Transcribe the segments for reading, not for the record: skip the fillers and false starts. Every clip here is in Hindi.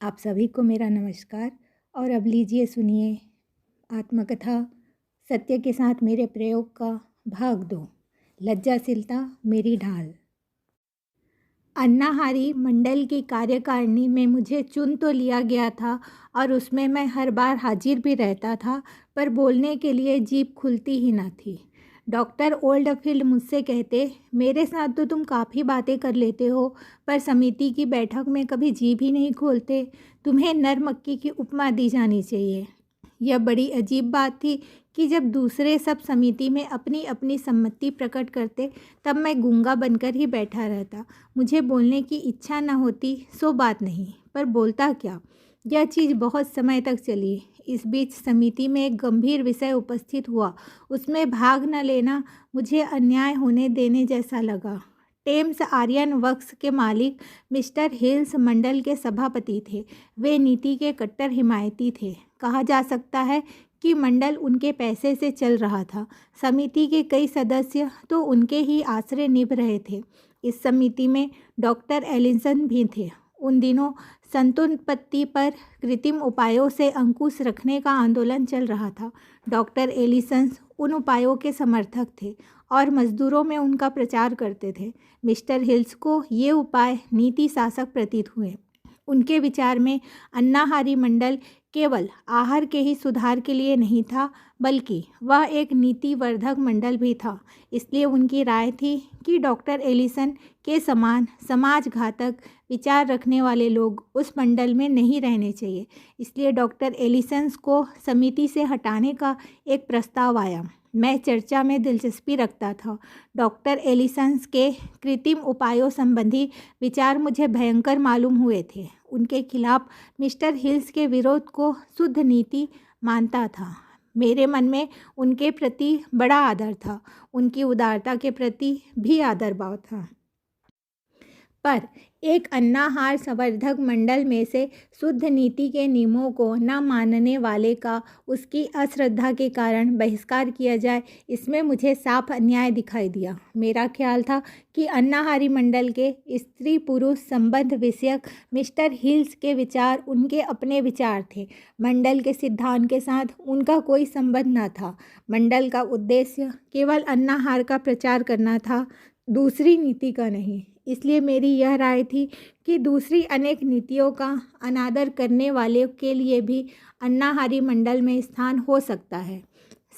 आप सभी को मेरा नमस्कार। और अब लीजिए सुनिए आत्मकथा सत्य के साथ मेरे प्रयोग का भाग 2। लज्जाशीलता मेरी ढाल। अन्नाहारी मंडल की कार्यकारिणी में मुझे चुन तो लिया गया था और उसमें मैं हर बार हाजिर भी रहता था, पर बोलने के लिए जीभ खुलती ही न थी। डॉक्टर ओल्डफील्ड मुझसे कहते, मेरे साथ तो तुम काफ़ी बातें कर लेते हो, पर समिति की बैठक में कभी जीभ ही नहीं खोलते। तुम्हें नर मक्की की उपमा दी जानी चाहिए। यह बड़ी अजीब बात थी कि जब दूसरे सब समिति में अपनी अपनी सम्मति प्रकट करते, तब मैं गूंगा बनकर ही बैठा रहता। मुझे बोलने की इच्छा न होती सो बात नहीं, पर बोलता क्या। यह चीज़ बहुत समय तक चली। इस बीच समिति में एक गंभीर विषय उपस्थित हुआ। उसमें भाग न लेना मुझे अन्याय होने देने जैसा लगा। टेम्स आर्यन वर्क्स के मालिक मिस्टर हिल्स मंडल के सभापति थे। वे नीति के कट्टर हिमायती थे। कहा जा सकता है कि मंडल उनके पैसे से चल रहा था। समिति के कई सदस्य तो उनके ही आश्रय निभ रहे थे। इस समिति में डॉक्टर एलिसन भी थे। उन दिनों संतानोत्पत्ति पर कृत्रिम उपायों से अंकुश रखने का आंदोलन चल रहा था। डॉक्टर एलिसन उन उपायों के समर्थक थे और मजदूरों में उनका प्रचार करते थे। मिस्टर हिल्स को ये उपाय नीति शासक प्रतीत हुए। उनके विचार में अन्नाहारी मंडल केवल आहार के ही सुधार के लिए नहीं था, बल्कि वह एक नीतिवर्धक मंडल भी था। इसलिए उनकी राय थी कि डॉक्टर एलिसन के समान समाजघातक विचार रखने वाले लोग उस मंडल में नहीं रहने चाहिए। इसलिए डॉक्टर एलिसन को समिति से हटाने का एक प्रस्ताव आया। मैं चर्चा में दिलचस्पी रखता था। डॉक्टर एलिसन के कृत्रिम उपायों संबंधी विचार मुझे भयंकर मालूम हुए थे। उनके खिलाफ मिस्टर हिल्स के विरोध को शुद्ध नीति मानता था। मेरे मन में उनके प्रति बड़ा आदर था। उनकी उदारता के प्रति भी आदर भाव था। पर एक अन्नाहार संवर्धक मंडल में से शुद्ध नीति के नियमों को न मानने वाले का उसकी अश्रद्धा के कारण बहिष्कार किया जाए, इसमें मुझे साफ अन्याय दिखाई दिया। मेरा ख्याल था कि अन्नाहारी मंडल के स्त्री पुरुष संबंध विषयक मिस्टर हिल्स के विचार उनके अपने विचार थे। मंडल के सिद्धांत के साथ उनका कोई संबंध न था। मंडल का उद्देश्य केवल अन्नाहार का प्रचार करना था, दूसरी नीति का नहीं। इसलिए मेरी यह राय थी कि दूसरी अनेक नीतियों का अनादर करने वाले के लिए भी अन्नाहारी मंडल में स्थान हो सकता है।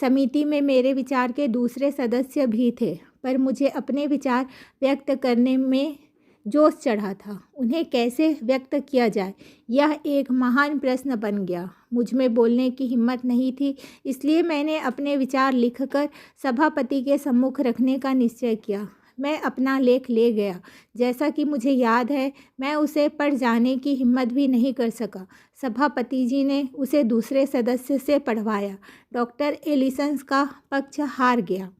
समिति में मेरे विचार के दूसरे सदस्य भी थे, पर मुझे अपने विचार व्यक्त करने में जोश चढ़ा था। उन्हें कैसे व्यक्त किया जाए, यह एक महान प्रश्न बन गया। मुझ में बोलने की हिम्मत नहीं थी, इसलिए मैंने अपने विचार लिखकर सभापति के सम्मुख रखने का निश्चय किया। मैं अपना लेख ले गया। जैसा कि मुझे याद है, मैं उसे पढ़ जाने की हिम्मत भी नहीं कर सका। सभापति जी ने उसे दूसरे सदस्य से पढ़वाया। डॉक्टर एलिसन का पक्ष हार गया।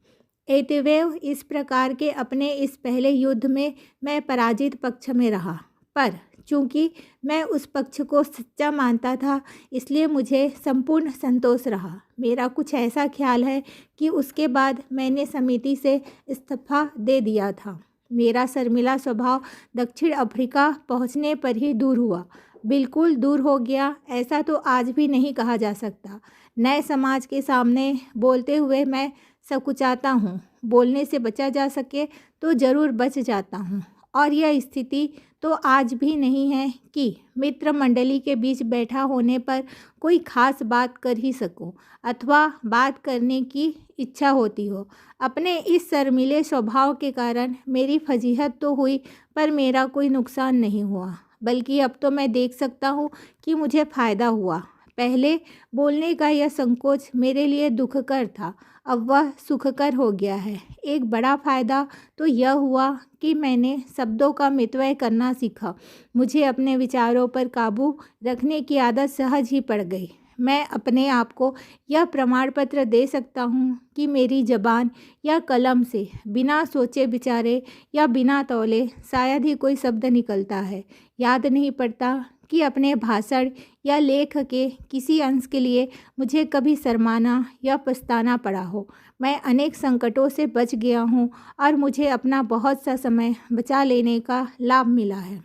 एतवेव इस प्रकार के अपने इस पहले युद्ध में मैं पराजित पक्ष में रहा, पर चूंकि मैं उस पक्ष को सच्चा मानता था, इसलिए मुझे संपूर्ण संतोष रहा। मेरा कुछ ऐसा ख्याल है कि उसके बाद मैंने समिति से इस्तीफा दे दिया था। मेरा शर्मिला स्वभाव दक्षिण अफ्रीका पहुंचने पर ही दूर हुआ। बिल्कुल दूर हो गया ऐसा तो आज भी नहीं कहा जा सकता। नए समाज के सामने बोलते हुए मैं सकुचाता हूँ। बोलने से बचा जा सके तो ज़रूर बच जाता हूँ। और यह स्थिति तो आज भी नहीं है कि मित्र मंडली के बीच बैठा होने पर कोई खास बात कर ही सकूं, अथवा बात करने की इच्छा होती हो। अपने इस शर्मीले स्वभाव के कारण मेरी फजीहत तो हुई, पर मेरा कोई नुकसान नहीं हुआ, बल्कि अब तो मैं देख सकता हूँ कि मुझे फ़ायदा हुआ। पहले बोलने का यह संकोच मेरे लिए दुखकर था, अब वह सुखकर हो गया है। एक बड़ा फ़ायदा तो यह हुआ कि मैंने शब्दों का मितव्यय करना सीखा। मुझे अपने विचारों पर काबू रखने की आदत सहज ही पड़ गई। मैं अपने आप को यह प्रमाण पत्र दे सकता हूँ कि मेरी ज़बान या कलम से बिना सोचे विचारे या बिना तौले शायद ही कोई शब्द निकलता है। याद नहीं पड़ता कि अपने भाषण या लेख के किसी अंश के लिए मुझे कभी शर्माना या पछताना पड़ा हो। मैं अनेक संकटों से बच गया हूँ और मुझे अपना बहुत सा समय बचा लेने का लाभ मिला है।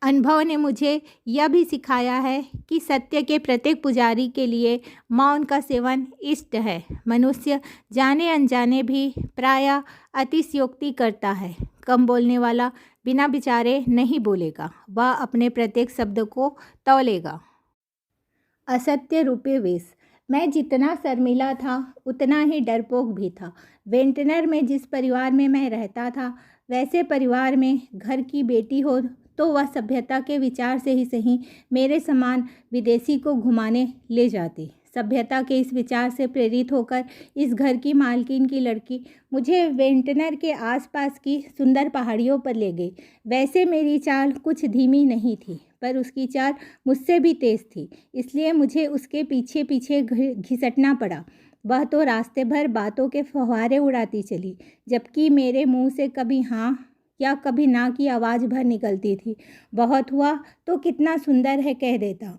अनुभव ने मुझे यह भी सिखाया है कि सत्य के प्रत्येक पुजारी के लिए मौन का सेवन इष्ट है। मनुष्य जाने अनजाने भी प्रायः अतिशयोक्ति करता है। कम बोलने वाला बिना विचारे नहीं बोलेगा, वह अपने प्रत्येक शब्द को तौलेगा। असत्य रूपी विष। मैं जितना शर्मिला था उतना ही डरपोक भी था। वेंटनर में जिस परिवार में मैं रहता था, वैसे परिवार में घर की बेटी हो तो वह सभ्यता के विचार से ही सही मेरे समान विदेशी को घुमाने ले जाती। सभ्यता के इस विचार से प्रेरित होकर इस घर की मालकिन की लड़की मुझे वेंटनर के आसपास की सुंदर पहाड़ियों पर ले गई। वैसे मेरी चाल कुछ धीमी नहीं थी, पर उसकी चाल मुझसे भी तेज़ थी, इसलिए मुझे उसके पीछे पीछे घिसटना पड़ा। वह तो रास्ते भर बातों के फव्वारे उड़ाती चली, जबकि मेरे मुंह से कभी हाँ या कभी ना की आवाज़ भर निकलती थी। बहुत हुआ तो कितना सुंदर है कह देता,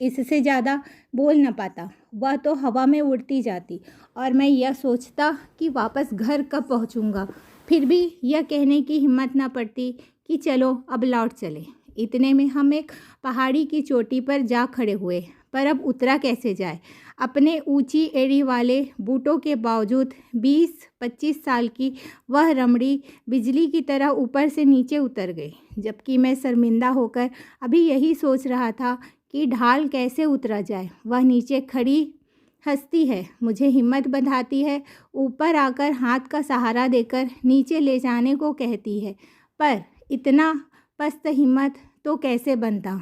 इससे ज़्यादा बोल न पाता। वह तो हवा में उड़ती जाती और मैं यह सोचता कि वापस घर कब पहुंचूंगा। फिर भी यह कहने की हिम्मत न पड़ती कि चलो अब लौट चले। इतने में हम एक पहाड़ी की चोटी पर जा खड़े हुए, पर अब उतरा कैसे जाए। अपने ऊंची एड़ी वाले बूटों के बावजूद 20-25 साल की वह रमणी बिजली की तरह ऊपर से नीचे उतर गई, जबकि मैं शर्मिंदा होकर अभी यही सोच रहा था कि ढाल कैसे उतरा जाए। वह नीचे खड़ी हंसती है, मुझे हिम्मत बंधाती है, ऊपर आकर हाथ का सहारा देकर नीचे ले जाने को कहती है, पर इतना पस्त हिम्मत तो कैसे बनता।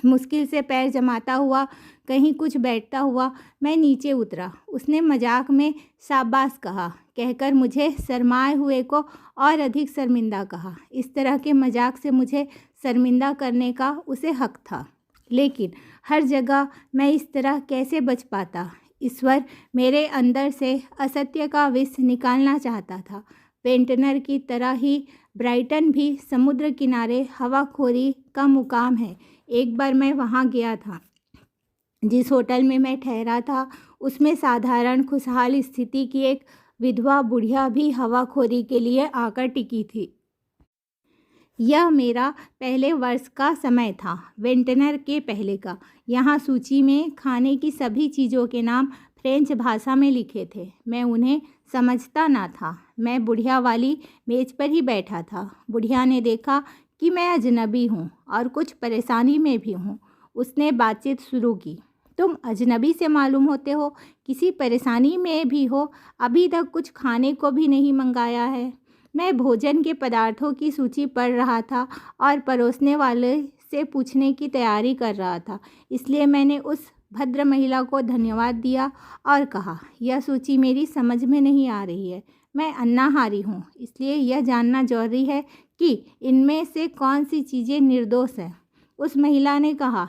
मुश्किल से पैर जमाता हुआ, कहीं कुछ बैठता हुआ मैं नीचे उतरा। उसने मजाक में शाबाश कहा कहकर मुझे शर्माए हुए को और अधिक शर्मिंदा कहा। इस तरह के मजाक से मुझे शर्मिंदा करने का उसे हक था, लेकिन हर जगह मैं इस तरह कैसे बच पाता। ईश्वर मेरे अंदर से असत्य का विष निकालना चाहता था। पेंटनर की तरह ही ब्राइटन भी समुद्र किनारे हवाखोरी का मुकाम है। एक बार मैं वहाँ गया था। जिस होटल में मैं ठहरा था, उसमें साधारण खुशहाल स्थिति की एक विधवा बुढ़िया भी हवाखोरी के लिए आकर टिकी थी। यह मेरा पहले वर्ष का समय था, वेंटनर के पहले का। यहाँ सूची में खाने की सभी चीज़ों के नाम फ्रेंच भाषा में लिखे थे। मैं उन्हें समझता ना था। मैं बुढ़िया वाली मेज़ पर ही बैठा था। बुढ़िया ने देखा कि मैं अजनबी हूँ और कुछ परेशानी में भी हूँ। उसने बातचीत शुरू की। तुम अजनबी से मालूम होते हो, किसी परेशानी में भी हो, अभी तक कुछ खाने को भी नहीं मंगाया है। मैं भोजन के पदार्थों की सूची पढ़ रहा था और परोसने वाले से पूछने की तैयारी कर रहा था, इसलिए मैंने उस भद्र महिला को धन्यवाद दिया और कहा, यह सूची मेरी समझ में नहीं आ रही है। मैं अन्नाहारी हूँ, इसलिए यह जानना जरूरी है कि इनमें से कौन सी चीज़ें निर्दोष हैं। उस महिला ने कहा,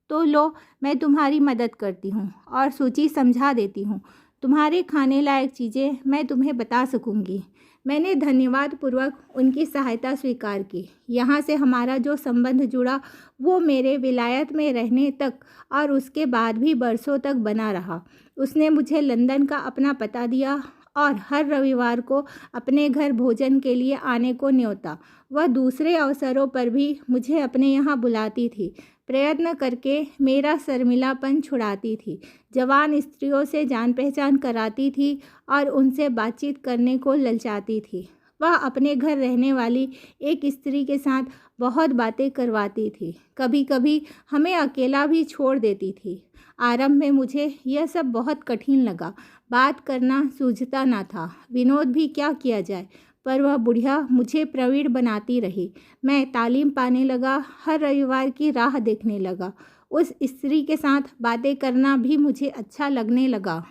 तो लो, मैं तुम्हारी मदद करती हूँ और सूची समझा देती हूँ। तुम्हारे खाने लायक चीज़ें मैं तुम्हें बता सकूँगी। मैंने धन्यवाद पूर्वक उनकी सहायता स्वीकार की। यहाँ से हमारा जो संबंध जुड़ा वो मेरे विलायत में रहने तक और उसके बाद भी बरसों तक बना रहा। उसने मुझे लंदन का अपना पता दिया और हर रविवार को अपने घर भोजन के लिए आने को न्योता। वह दूसरे अवसरों पर भी मुझे अपने यहाँ बुलाती थी, प्रयत्न करके मेरा शर्मिलापन छुड़ाती थी, जवान स्त्रियों से जान पहचान कराती थी और उनसे बातचीत करने को ललचाती थी। वह अपने घर रहने वाली एक स्त्री के साथ बहुत बातें करवाती थी। कभी कभी हमें अकेला भी छोड़ देती थी। आरंभ में मुझे यह सब बहुत कठिन लगा। बात करना सूझता ना था, विनोद भी क्या किया जाए, पर वह बुढ़िया मुझे प्रवीण बनाती रही। मैं तालीम पाने लगा, हर रविवार की राह देखने लगा। उस स्त्री के साथ बातें करना भी मुझे अच्छा लगने लगा।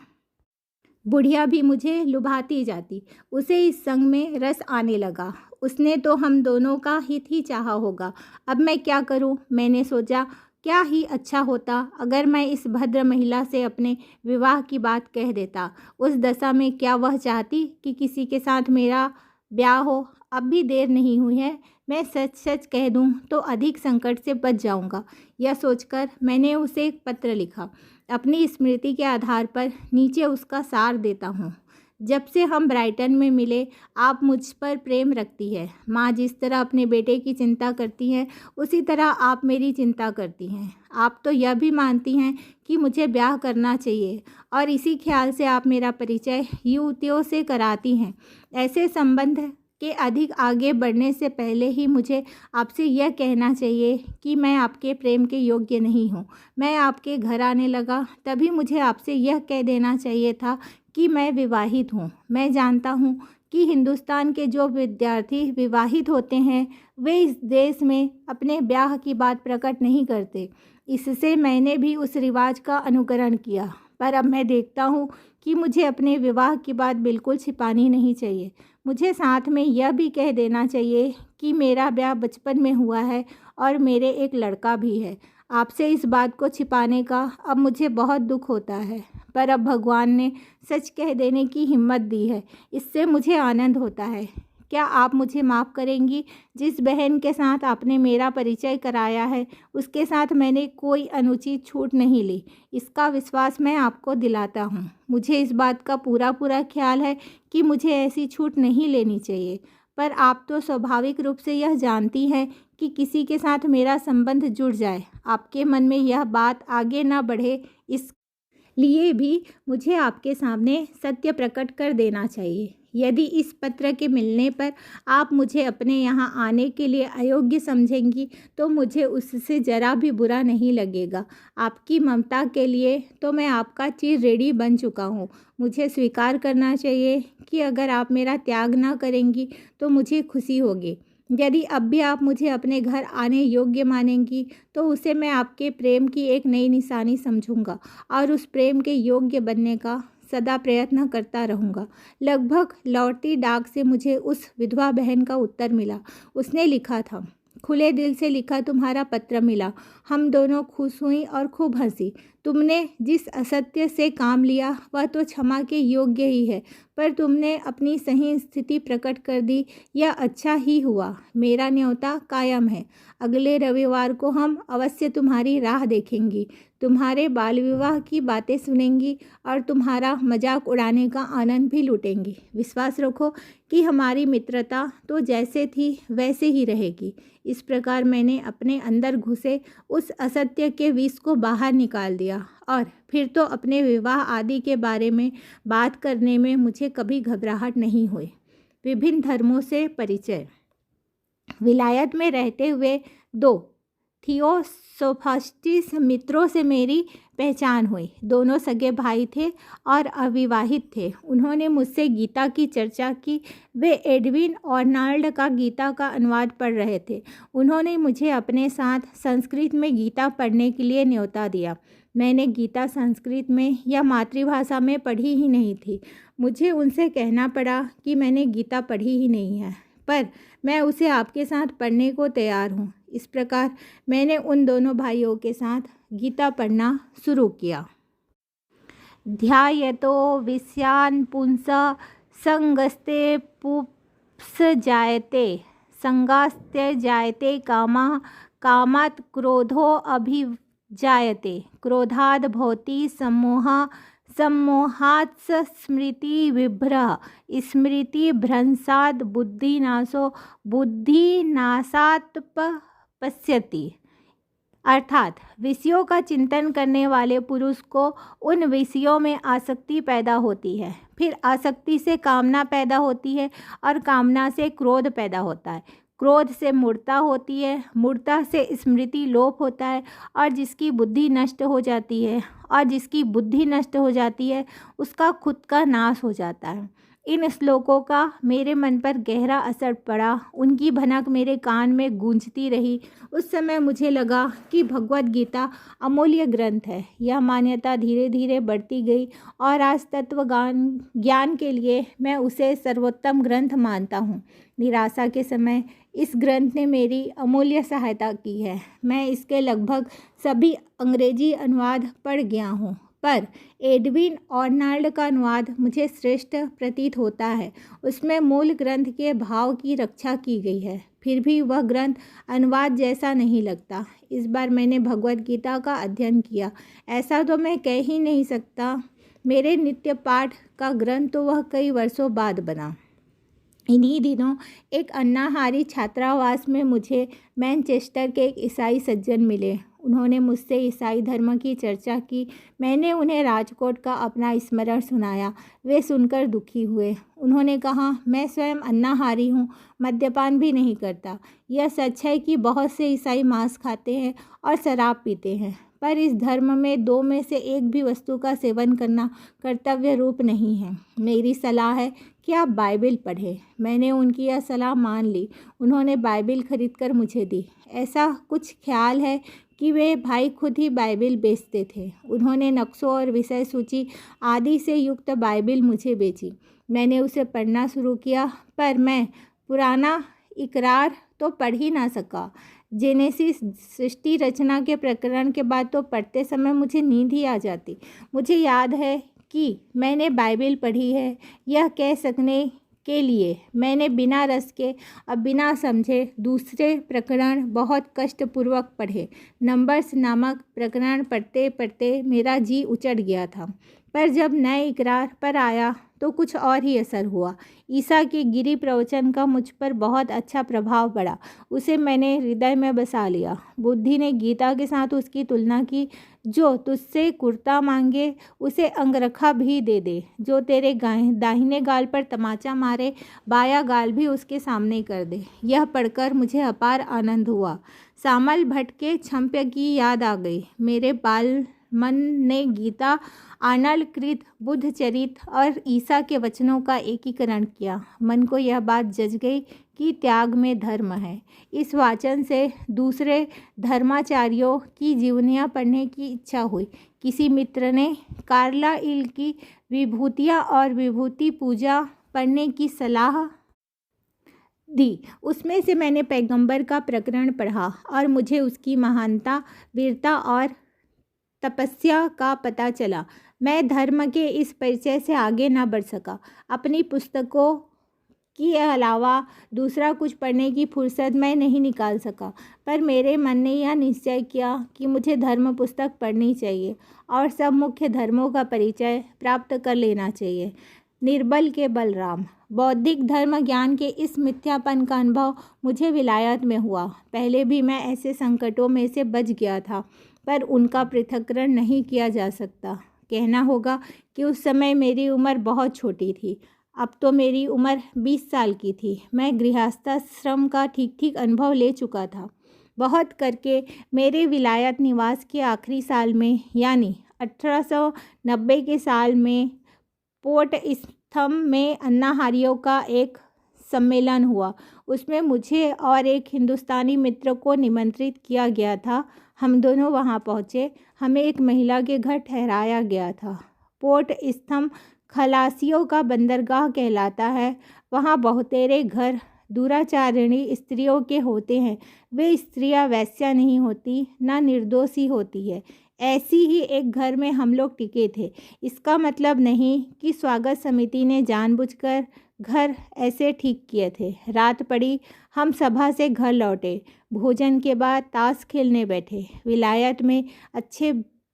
बुढ़िया भी मुझे लुभाती जाती। उसे इस संग में रस आने लगा। उसने तो हम दोनों का हित ही चाहा होगा। अब मैं क्या करूं? मैंने सोचा, क्या ही अच्छा होता अगर मैं इस भद्र महिला से अपने विवाह की बात कह देता। उस दशा में क्या वह चाहती कि किसी के साथ मेरा ब्याह हो? अब भी देर नहीं हुई है। मैं सच सच कह दूं तो अधिक संकट से बच जाऊंगा। यह सोचकर मैंने उसे एक पत्र लिखा। अपनी स्मृति के आधार पर नीचे उसका सार देता हूँ। जब से हम ब्राइटन में मिले आप मुझ पर प्रेम रखती है। माँ जिस तरह अपने बेटे की चिंता करती हैं उसी तरह आप मेरी चिंता करती हैं। आप तो यह भी मानती हैं कि मुझे ब्याह करना चाहिए और इसी ख्याल से आप मेरा परिचय युवतियों से कराती हैं। ऐसे संबंध के अधिक आगे बढ़ने से पहले ही मुझे आपसे यह कहना चाहिए कि मैं आपके प्रेम के योग्य नहीं हूँ। मैं आपके घर आने लगा तभी मुझे आपसे यह कह देना चाहिए था कि मैं विवाहित हूँ। मैं जानता हूँ कि हिंदुस्तान के जो विद्यार्थी विवाहित होते हैं वे इस देश में अपने ब्याह की बात प्रकट नहीं करते। इससे मैंने भी उस रिवाज का अनुकरण किया, पर अब मैं देखता हूँ कि मुझे अपने विवाह की बात बिल्कुल छिपानी नहीं चाहिए। मुझे साथ में यह भी कह देना चाहिए कि मेरा ब्याह बचपन में हुआ है और मेरे एक लड़का भी है। आपसे इस बात को छिपाने का अब मुझे बहुत दुख होता है, पर अब भगवान ने सच कह देने की हिम्मत दी है, इससे मुझे आनंद होता है। क्या आप मुझे माफ़ करेंगी? जिस बहन के साथ आपने मेरा परिचय कराया है उसके साथ मैंने कोई अनुचित छूट नहीं ली, इसका विश्वास मैं आपको दिलाता हूँ। मुझे इस बात का पूरा ख्याल है कि मुझे ऐसी छूट नहीं लेनी चाहिए, पर आप तो स्वाभाविक रूप से यह जानती हैं कि किसी के साथ मेरा संबंध जुड़ जाए आपके मन में यह बात आगे ना बढ़े, इसलिए भी मुझे आपके सामने सत्य प्रकट कर देना चाहिए। यदि इस पत्र के मिलने पर आप मुझे अपने यहाँ आने के लिए अयोग्य समझेंगी तो मुझे उससे ज़रा भी बुरा नहीं लगेगा। आपकी ममता के लिए तो मैं आपका चिर रेडी बन चुका हूँ। मुझे स्वीकार करना चाहिए कि अगर आप मेरा त्याग ना करेंगी तो मुझे खुशी होगी। यदि अब भी आप मुझे अपने घर आने योग्य मानेंगी तो उसे मैं आपके प्रेम की एक नई निशानी समझूंगा और उस प्रेम के योग्य बनने का सदा प्रयत्न करता रहूँगा। लगभग लौटती डाक से मुझे उस विधवा बहन का उत्तर मिला। उसने लिखा था, खुले दिल से लिखा तुम्हारा पत्र मिला। हम दोनों खुश हुई और खूब हंसी। तुमने जिस असत्य से काम लिया वह तो क्षमा के योग्य ही है, पर तुमने अपनी सही स्थिति प्रकट कर दी, यह अच्छा ही हुआ। मेरा न्योता कायम है। अगले रविवार को हम अवश्य तुम्हारी राह देखेंगी, तुम्हारे बाल विवाह की बातें सुनेंगी और तुम्हारा मजाक उड़ाने का आनंद भी लूटेंगी। विश्वास रखो कि हमारी मित्रता तो जैसे थी वैसे ही रहेगी। इस प्रकार मैंने अपने अंदर घुसे उस असत्य के विष को बाहर निकाल दिया और फिर तो अपने विवाह आदि के बारे में बात करने में मुझे कभी घबराहट नहीं हुई। विभिन्न धर्मों से परिचय। विलायत में रहते हुए 2 थियोसोफिस्टिस मित्रों से मेरी पहचान हुई। दोनों सगे भाई थे और अविवाहित थे। उन्होंने मुझसे गीता की चर्चा की। वे एडविन आर्नल्ड का गीता का अनुवाद पढ़ रहे थे। उन्होंने मुझे अपने साथ संस्कृत में गीता पढ़ने के लिए न्योता दिया। मैंने गीता संस्कृत में या मातृभाषा में पढ़ी ही नहीं थी। मुझे उनसे कहना पड़ा कि मैंने गीता पढ़ी ही नहीं है, पर मैं उसे आपके साथ पढ़ने को तैयार हूँ। इस प्रकार मैंने उन दोनों भाइयों के साथ गीता पढ़ना शुरू किया। ध्यायतो विषयान् पुंसः संगस्ते पुप्स जायते, संगास्ते जायते कामः, कामात् क्रोधो अभिजायते, क्रोधाद् भवति सम्मोहः, सम्मोहात् स्मृति विभ्रः, स्मृति भ्रंशात् बुद्धिनाशो, बुद्धिनाशात् पश्यति। अर्थात विषयों का चिंतन करने वाले पुरुष को उन विषयों में आसक्ति पैदा होती है, फिर आसक्ति से कामना पैदा होती है और कामना से क्रोध पैदा होता है, क्रोध से मूर्ता होती है, मूर्ता से स्मृति लोप होता है और जिसकी बुद्धि नष्ट हो जाती है उसका खुद का नाश हो जाता है। इन श्लोकों का मेरे मन पर गहरा असर पड़ा। उनकी भनक मेरे कान में गूंजती रही। उस समय मुझे लगा कि भगवत गीता अमूल्य ग्रंथ है। यह मान्यता धीरे धीरे बढ़ती गई और आज तत्व ज्ञान के लिए मैं उसे सर्वोत्तम ग्रंथ मानता हूँ। निराशा के समय इस ग्रंथ ने मेरी अमूल्य सहायता की है। मैं इसके लगभग सभी अंग्रेजी अनुवाद पढ़ गया हूँ, पर एडविन आर्नल्ड का अनुवाद मुझे श्रेष्ठ प्रतीत होता है। उसमें मूल ग्रंथ के भाव की रक्षा की गई है, फिर भी वह ग्रंथ अनुवाद जैसा नहीं लगता। इस बार मैंने भगवत गीता का अध्ययन किया। ऐसा तो मैं कह ही नहीं सकता मेरे नित्य पाठ का ग्रंथ तो वह कई वर्षों बाद बना। इन्हीं दिनों एक अन्नाहारी छात्रावास में मुझे मैनचेस्टर के एक ईसाई सज्जन मिले। उन्होंने मुझसे ईसाई धर्म की चर्चा की। मैंने उन्हें राजकोट का अपना स्मरण सुनाया। वे सुनकर दुखी हुए। उन्होंने कहा, मैं स्वयं अन्नाहारी हूँ, मद्यपान भी नहीं करता। यह सच है कि बहुत से ईसाई मांस खाते हैं और शराब पीते हैं, पर इस धर्म में दो में से एक भी वस्तु का सेवन करना कर्तव्य रूप नहीं है। मेरी सलाह है कि आप बाइबिल पढ़ें। मैंने उनकी यह सलाह मान ली। उन्होंने बाइबिल खरीद कर मुझे दी। ऐसा कुछ ख्याल है कि वे भाई खुद ही बाइबिल बेचते थे। उन्होंने नक्शों और विषय सूची आदि से युक्त बाइबिल मुझे बेची। मैंने उसे पढ़ना शुरू किया, पर मैं पुराना इकरार तो पढ़ ही ना सका। जेनेसिस सृष्टि रचना के प्रकरण के बाद तो पढ़ते समय मुझे नींद ही आ जाती। मुझे याद है कि मैंने बाइबिल पढ़ी है, यह कह सकने के लिए मैंने बिना रस के और बिना समझे दूसरे प्रकरण बहुत कष्टपूर्वक पढ़े। नंबर्स नामक प्रकरण पढ़ते पढ़ते मेरा जी उचट गया था, पर जब नए इकरार पर आया तो कुछ और ही असर हुआ। ईसा के गिरी प्रवचन का मुझ पर बहुत अच्छा प्रभाव पड़ा। उसे मैंने हृदय में बसा लिया। बुद्धि ने गीता के साथ उसकी तुलना की। जो तुझसे कुर्ता मांगे उसे अंगरखा भी दे दे, जो तेरे दाहिने गाल पर तमाचा मारे बाया गाल भी उसके सामने कर दे। यह पढ़कर मुझे अपार आनंद हुआ। सामल भट्ट के छंप्य की याद आ गई। मेरे बाल मन ने गीता, आर्नल्ड कृत, बुद्ध चरित और ईसा के वचनों का एकीकरण किया। मन को यह बात जज गई कि त्याग में धर्म है। इस वाचन से दूसरे धर्माचार्यों की जीवनियाँ पढ़ने की इच्छा हुई। किसी मित्र ने कार्लाइल की विभूतियाँ और विभूति पूजा पढ़ने की सलाह दी। उसमें से मैंने पैगंबर का प्रकरण पढ़ा और मुझे उसकी महानता, वीरता और तपस्या का पता चला। मैं धर्म के इस परिचय से आगे न बढ़ सका। अपनी पुस्तकों के अलावा दूसरा कुछ पढ़ने की फुर्सत मैं नहीं निकाल सका, पर मेरे मन ने यह निश्चय किया कि मुझे धर्म पुस्तक पढ़नी चाहिए और सब मुख्य धर्मों का परिचय प्राप्त कर लेना चाहिए। निर्बल के बलराम। बौद्धिक धर्म ज्ञान के इस मिथ्यापन का अनुभव मुझे विलायत में हुआ। पहले भी मैं ऐसे संकटों में से बच गया था, पर उनका पृथक्करण नहीं किया जा सकता। कहना होगा कि उस समय मेरी उम्र बहुत छोटी थी। अब तो मेरी उम्र 20 साल की थी। मैं गृहस्थाश्रम का ठीक ठीक अनुभव ले चुका था। बहुत करके मेरे विलायत निवास के आखिरी साल में, यानी 1890 के साल में, पोर्ट स्थम में अन्नाहारियों का एक सम्मेलन हुआ। उसमें मुझे और एक हिंदुस्तानी मित्र को निमंत्रित किया गया था। हम दोनों वहां पहुंचे। हमें एक महिला के घर ठहराया गया था। पोर्ट स्थम खलासियों का बंदरगाह कहलाता है। वहां बहुतेरे घर दुराचारिणी स्त्रियों के होते हैं। वे स्त्रियां वैश्या नहीं होती, ना निर्दोष ही होती है। ऐसी ही एक घर में हम लोग टिके थे। इसका मतलब नहीं कि स्वागत समिति ने जानबूझकर घर ऐसे ठीक किए थे। रात पड़ी, हम सभा से घर लौटे। भोजन के बाद ताश खेलने बैठे। विलायत में अच्छे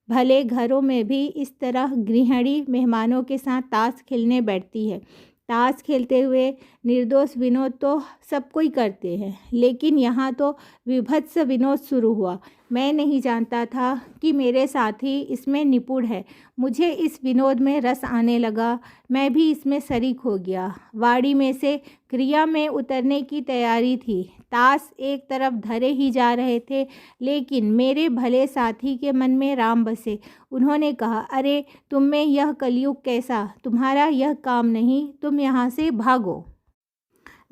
भले घरों में भी इस तरह गृहिणी मेहमानों के साथ ताश खेलने बैठती है। ताश खेलते हुए निर्दोष विनोद तो सब कोई करते हैं, लेकिन यहाँ तो विभत्स विनोद शुरू हुआ। मैं नहीं जानता था कि मेरे साथी इसमें निपुण है। मुझे इस विनोद में रस आने लगा। मैं भी इसमें शरीक हो गया। वाड़ी में से क्रिया में उतरने की तैयारी थी। ताश एक तरफ धरे ही जा रहे थे, लेकिन मेरे भले साथी के मन में राम बसे। उन्होंने कहा, अरे तुम में यह कलयुग कैसा, तुम्हारा यह काम नहीं, तुम यहाँ से भागो।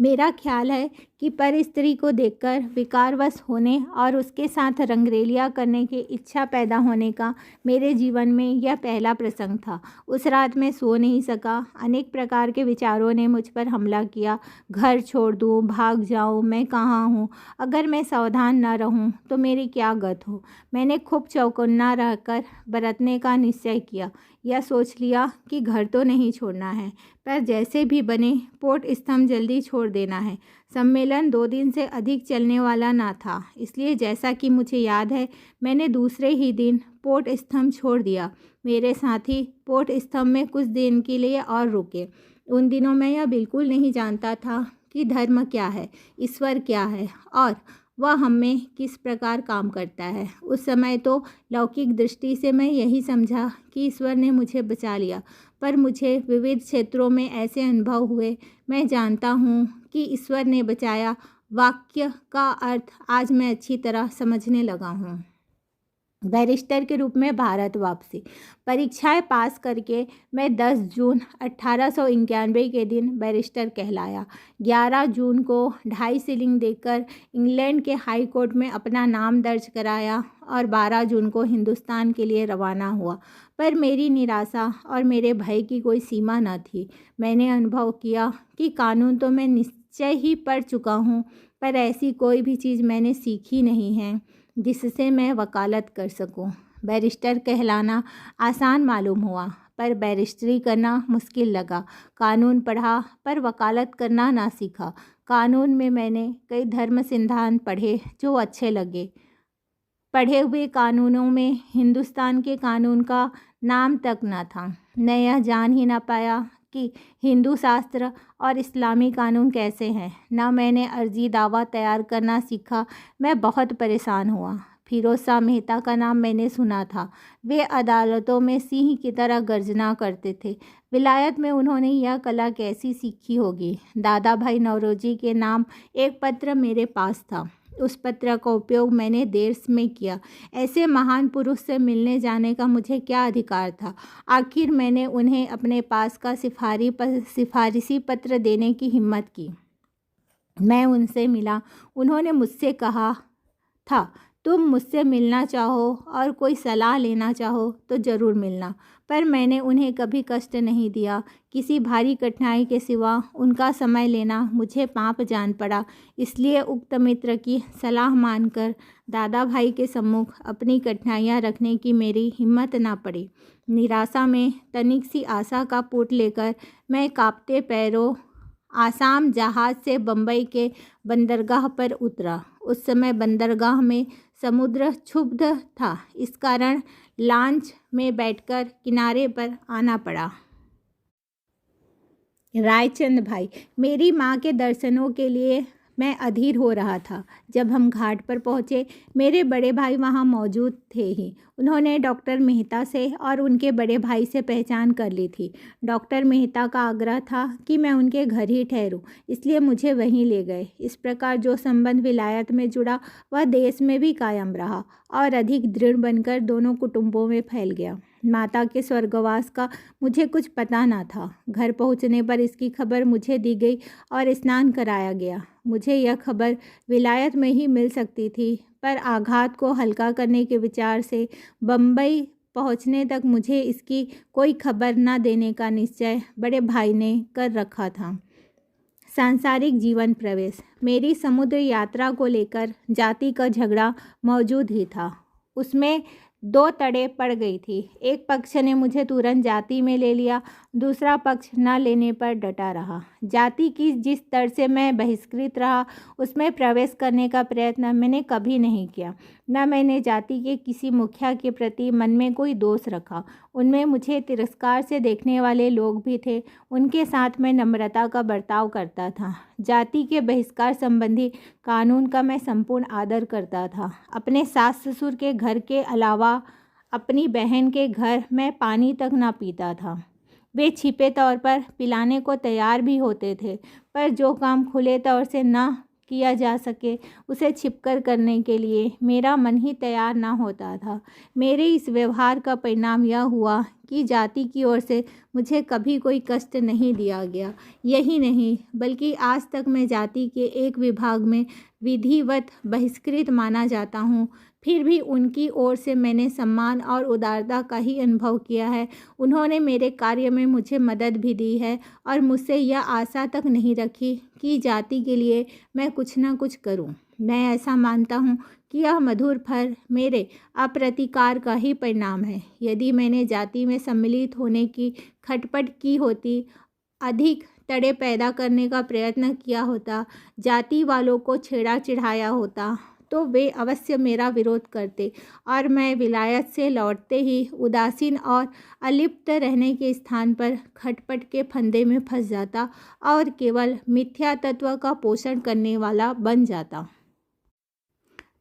मेरा ख्याल है कि पर स्त्री को देखकर विकारवश होने और उसके साथ रंगरेलिया करने की इच्छा पैदा होने का मेरे जीवन में यह पहला प्रसंग था। उस रात मैं सो नहीं सका। अनेक प्रकार के विचारों ने मुझ पर हमला किया। घर छोड़ दूँ, भाग जाऊँ, मैं कहाँ हूँ, अगर मैं सावधान न रहूँ तो मेरी क्या गत हो। मैंने खूब चौकन्ना रहकर बरतने का निश्चय किया। यह सोच लिया कि घर तो नहीं छोड़ना है, पर जैसे भी बने पोर्ट स्थम जल्दी छोड़ देना है। सम्मेलन 2 दिन से अधिक चलने वाला ना था, इसलिए जैसा कि मुझे याद है मैंने दूसरे ही दिन पोर्ट स्तंभ छोड़ दिया। मेरे साथी पोर्ट स्तंभ में कुछ दिन के लिए और रुके। उन दिनों मैं यह बिल्कुल नहीं जानता था कि धर्म क्या है, ईश्वर क्या है और वह हम में किस प्रकार काम करता है। उस समय तो लौकिक दृष्टि से मैं यही समझा कि ईश्वर ने मुझे बचा लिया, पर मुझे विविध क्षेत्रों में ऐसे अनुभव हुए। मैं जानता हूँ कि ईश्वर ने बचाया वाक्य का अर्थ आज मैं अच्छी तरह समझने लगा हूँ। बैरिस्टर के रूप में भारत वापसी। परीक्षाएं पास करके मैं 10 जून 1891 के दिन बैरिस्टर कहलाया। 11 जून को 2.5 शिलिंग देकर इंग्लैंड के हाई कोर्ट में अपना नाम दर्ज कराया और 12 जून को हिंदुस्तान के लिए रवाना हुआ। पर मेरी निराशा और मेरे भय की कोई सीमा न थी। मैंने अनुभव किया कि कानून तो मैं निश्चय ही पढ़ चुका हूँ, पर ऐसी कोई भी चीज़ मैंने सीखी नहीं है जिससे मैं वकालत कर सकूं। बैरिस्टर कहलाना आसान मालूम हुआ, पर बैरिस्टरी करना मुश्किल लगा। कानून पढ़ा पर वकालत करना ना सीखा। कानून में मैंने कई धर्म सिद्धांत पढ़े जो अच्छे लगे। पढ़े हुए कानूनों में हिंदुस्तान के कानून का नाम तक न था। मैं यह जान ही ना पाया कि हिंदू शास्त्र और इस्लामी कानून कैसे हैं। न मैंने अर्जी दावा तैयार करना सीखा। मैं बहुत परेशान हुआ। फिरोज शाह मेहता का नाम मैंने सुना था। वे अदालतों में सिंह की तरह गर्जना करते थे। विलायत में उन्होंने यह कला कैसी सीखी होगी। दादा भाई नौरोजी के नाम एक पत्र मेरे पास था। उस पत्र का उपयोग मैंने देर में किया। ऐसे महान पुरुष से मिलने जाने का मुझे क्या अधिकार था। आखिर मैंने उन्हें अपने पास का सिफारिशी पत्र देने की हिम्मत की। मैं उनसे मिला। उन्होंने मुझसे कहा था, तुम मुझसे मिलना चाहो और कोई सलाह लेना चाहो तो ज़रूर मिलना। पर मैंने उन्हें कभी कष्ट नहीं दिया। किसी भारी कठिनाई के सिवा उनका समय लेना मुझे पाप जान पड़ा। इसलिए उक्त मित्र की सलाह मानकर दादा भाई के सम्मुख अपनी कठिनाइयाँ रखने की मेरी हिम्मत ना पड़ी। निराशा में तनिक सी आशा का पुट लेकर मैं कांपते पैरों आसाम जहाज़ से बम्बई के बंदरगाह पर उतरा। उस समय बंदरगाह में समुद्र क्षुब्ध था, इस कारण लॉन्च में बैठकर किनारे पर आना पड़ा। रायचंद भाई, मेरी माँ के दर्शनों के लिए मैं अधीर हो रहा था। जब हम घाट पर पहुँचे, मेरे बड़े भाई वहाँ मौजूद थे ही। उन्होंने डॉक्टर मेहता से और उनके बड़े भाई से पहचान कर ली थी। डॉक्टर मेहता का आग्रह था कि मैं उनके घर ही ठहरूं, इसलिए मुझे वहीं ले गए। इस प्रकार जो संबंध विलायत में जुड़ा वह देश में भी कायम रहा और अधिक दृढ़ बनकर दोनों कुटुंबों में फैल गया। माता के स्वर्गवास का मुझे कुछ पता ना था। घर पहुंचने पर इसकी खबर मुझे दी गई और स्नान कराया गया। मुझे यह खबर विलायत में ही मिल सकती थी, पर आघात को हल्का करने के विचार से बम्बई पहुंचने तक मुझे इसकी कोई खबर न देने का निश्चय बड़े भाई ने कर रखा था। सांसारिक जीवन प्रवेश। मेरी समुद्र यात्रा को लेकर जाति का झगड़ा मौजूद ही था। उसमें 2 तड़े पड़ गई थी। एक पक्ष ने मुझे तुरंत जाति में ले लिया, दूसरा पक्ष न लेने पर डटा रहा। जाति की जिस तरह से मैं बहिष्कृत रहा, उसमें प्रवेश करने का प्रयत्न मैंने कभी नहीं किया। न मैंने जाति के किसी मुखिया के प्रति मन में कोई दोष रखा। उनमें मुझे तिरस्कार से देखने वाले लोग भी थे, उनके साथ मैं नम्रता का बर्ताव करता था। जाति के बहिष्कार संबंधी कानून का मैं संपूर्ण आदर करता था। अपने सास ससुर के घर के अलावा अपनी बहन के घर मैं पानी तक ना पीता था। वे छिपे तौर पर पिलाने को तैयार भी होते थे, पर जो काम खुले तौर से ना किया जा सके उसे छिपकर करने के लिए मेरा मन ही तैयार ना होता था। मेरे इस व्यवहार का परिणाम यह हुआ कि जाति की ओर से मुझे कभी कोई कष्ट नहीं दिया गया। यही नहीं, बल्कि आज तक मैं जाति के एक विभाग में विधिवत बहिष्कृत माना जाता हूँ। फिर भी उनकी ओर से मैंने सम्मान और उदारता का ही अनुभव किया है। उन्होंने मेरे कार्य में मुझे मदद भी दी है और मुझसे यह आशा तक नहीं रखी कि जाति के लिए मैं कुछ ना कुछ करूं। मैं ऐसा मानता हूं कि यह मधुर फल मेरे अप्रतिकार का ही परिणाम है। यदि मैंने जाति में सम्मिलित होने की खटपट की होती अधिक, तड़े पैदा करने का प्रयत्न किया होता, जाति वालों को छेड़ा चिढ़ाया होता, तो वे अवश्य मेरा विरोध करते और मैं विलायत से लौटते ही उदासीन और अलिप्त रहने के स्थान पर खटपट के फंदे में फंस जाता और केवल मिथ्या तत्व का पोषण करने वाला बन जाता।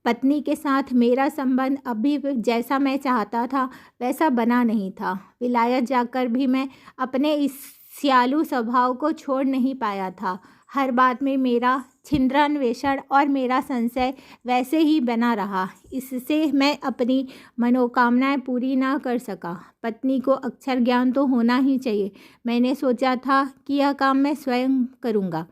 पत्नी के साथ मेरा संबंध अभी जैसा मैं चाहता था वैसा बना नहीं था। विलायत जाकर भी मैं अपने इस सियालू स्वभाव को छोड़ नहीं पाया था। हर बात में मेरा छिंद्रान्वेषण और मेरा संशय वैसे ही बना रहा। इससे मैं अपनी मनोकामनाएं पूरी ना कर सका। पत्नी को अक्षर ज्ञान तो होना ही चाहिए। मैंने सोचा था कि यह काम मैं स्वयं करूँगा,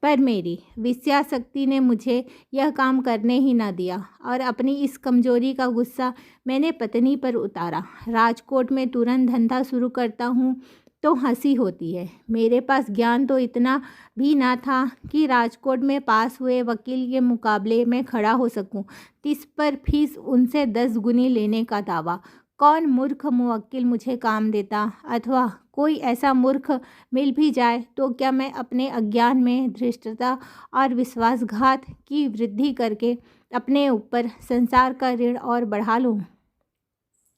पर मेरी विषयाशक्ति ने मुझे यह काम करने ही ना दिया और अपनी इस कमजोरी का गुस्सा मैंने पत्नी पर उतारा। राजकोट में तुरंत धंधा शुरू करता हूँ तो हंसी होती है। मेरे पास ज्ञान तो इतना भी ना था कि राजकोट में पास हुए वकील के मुकाबले में खड़ा हो सकूं। 30 पर फीस उनसे 10 गुनी लेने का दावा। कौन मूर्ख मुवक्किल मुझे काम देता, अथवा कोई ऐसा मूर्ख मिल भी जाए तो क्या मैं अपने अज्ञान में धृष्टता और विश्वासघात की वृद्धि करके अपने ऊपर संसार का ऋण और बढ़ा लूँ।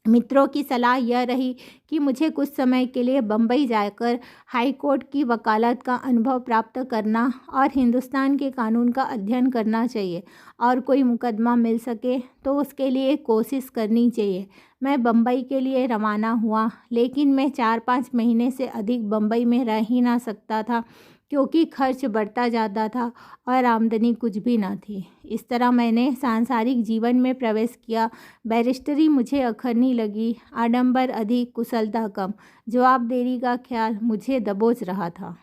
मित्रों की सलाह यह रही कि मुझे कुछ समय के लिए बम्बई जाकर हाई कोर्ट की वकालत का अनुभव प्राप्त करना और हिंदुस्तान के कानून का अध्ययन करना चाहिए और कोई मुकदमा मिल सके तो उसके लिए कोशिश करनी चाहिए। मैं बम्बई के लिए रवाना हुआ, लेकिन मैं 4-5 महीने से अधिक बम्बई में रह ही ना सकता था क्योंकि खर्च बढ़ता जाता था और आमदनी कुछ भी ना थी। इस तरह मैंने सांसारिक जीवन में प्रवेश किया। बैरिस्टरी मुझे अखरने लगी। आडंबर अधिक, कुशलता कम, जवाबदेही का ख्याल मुझे दबोच रहा था।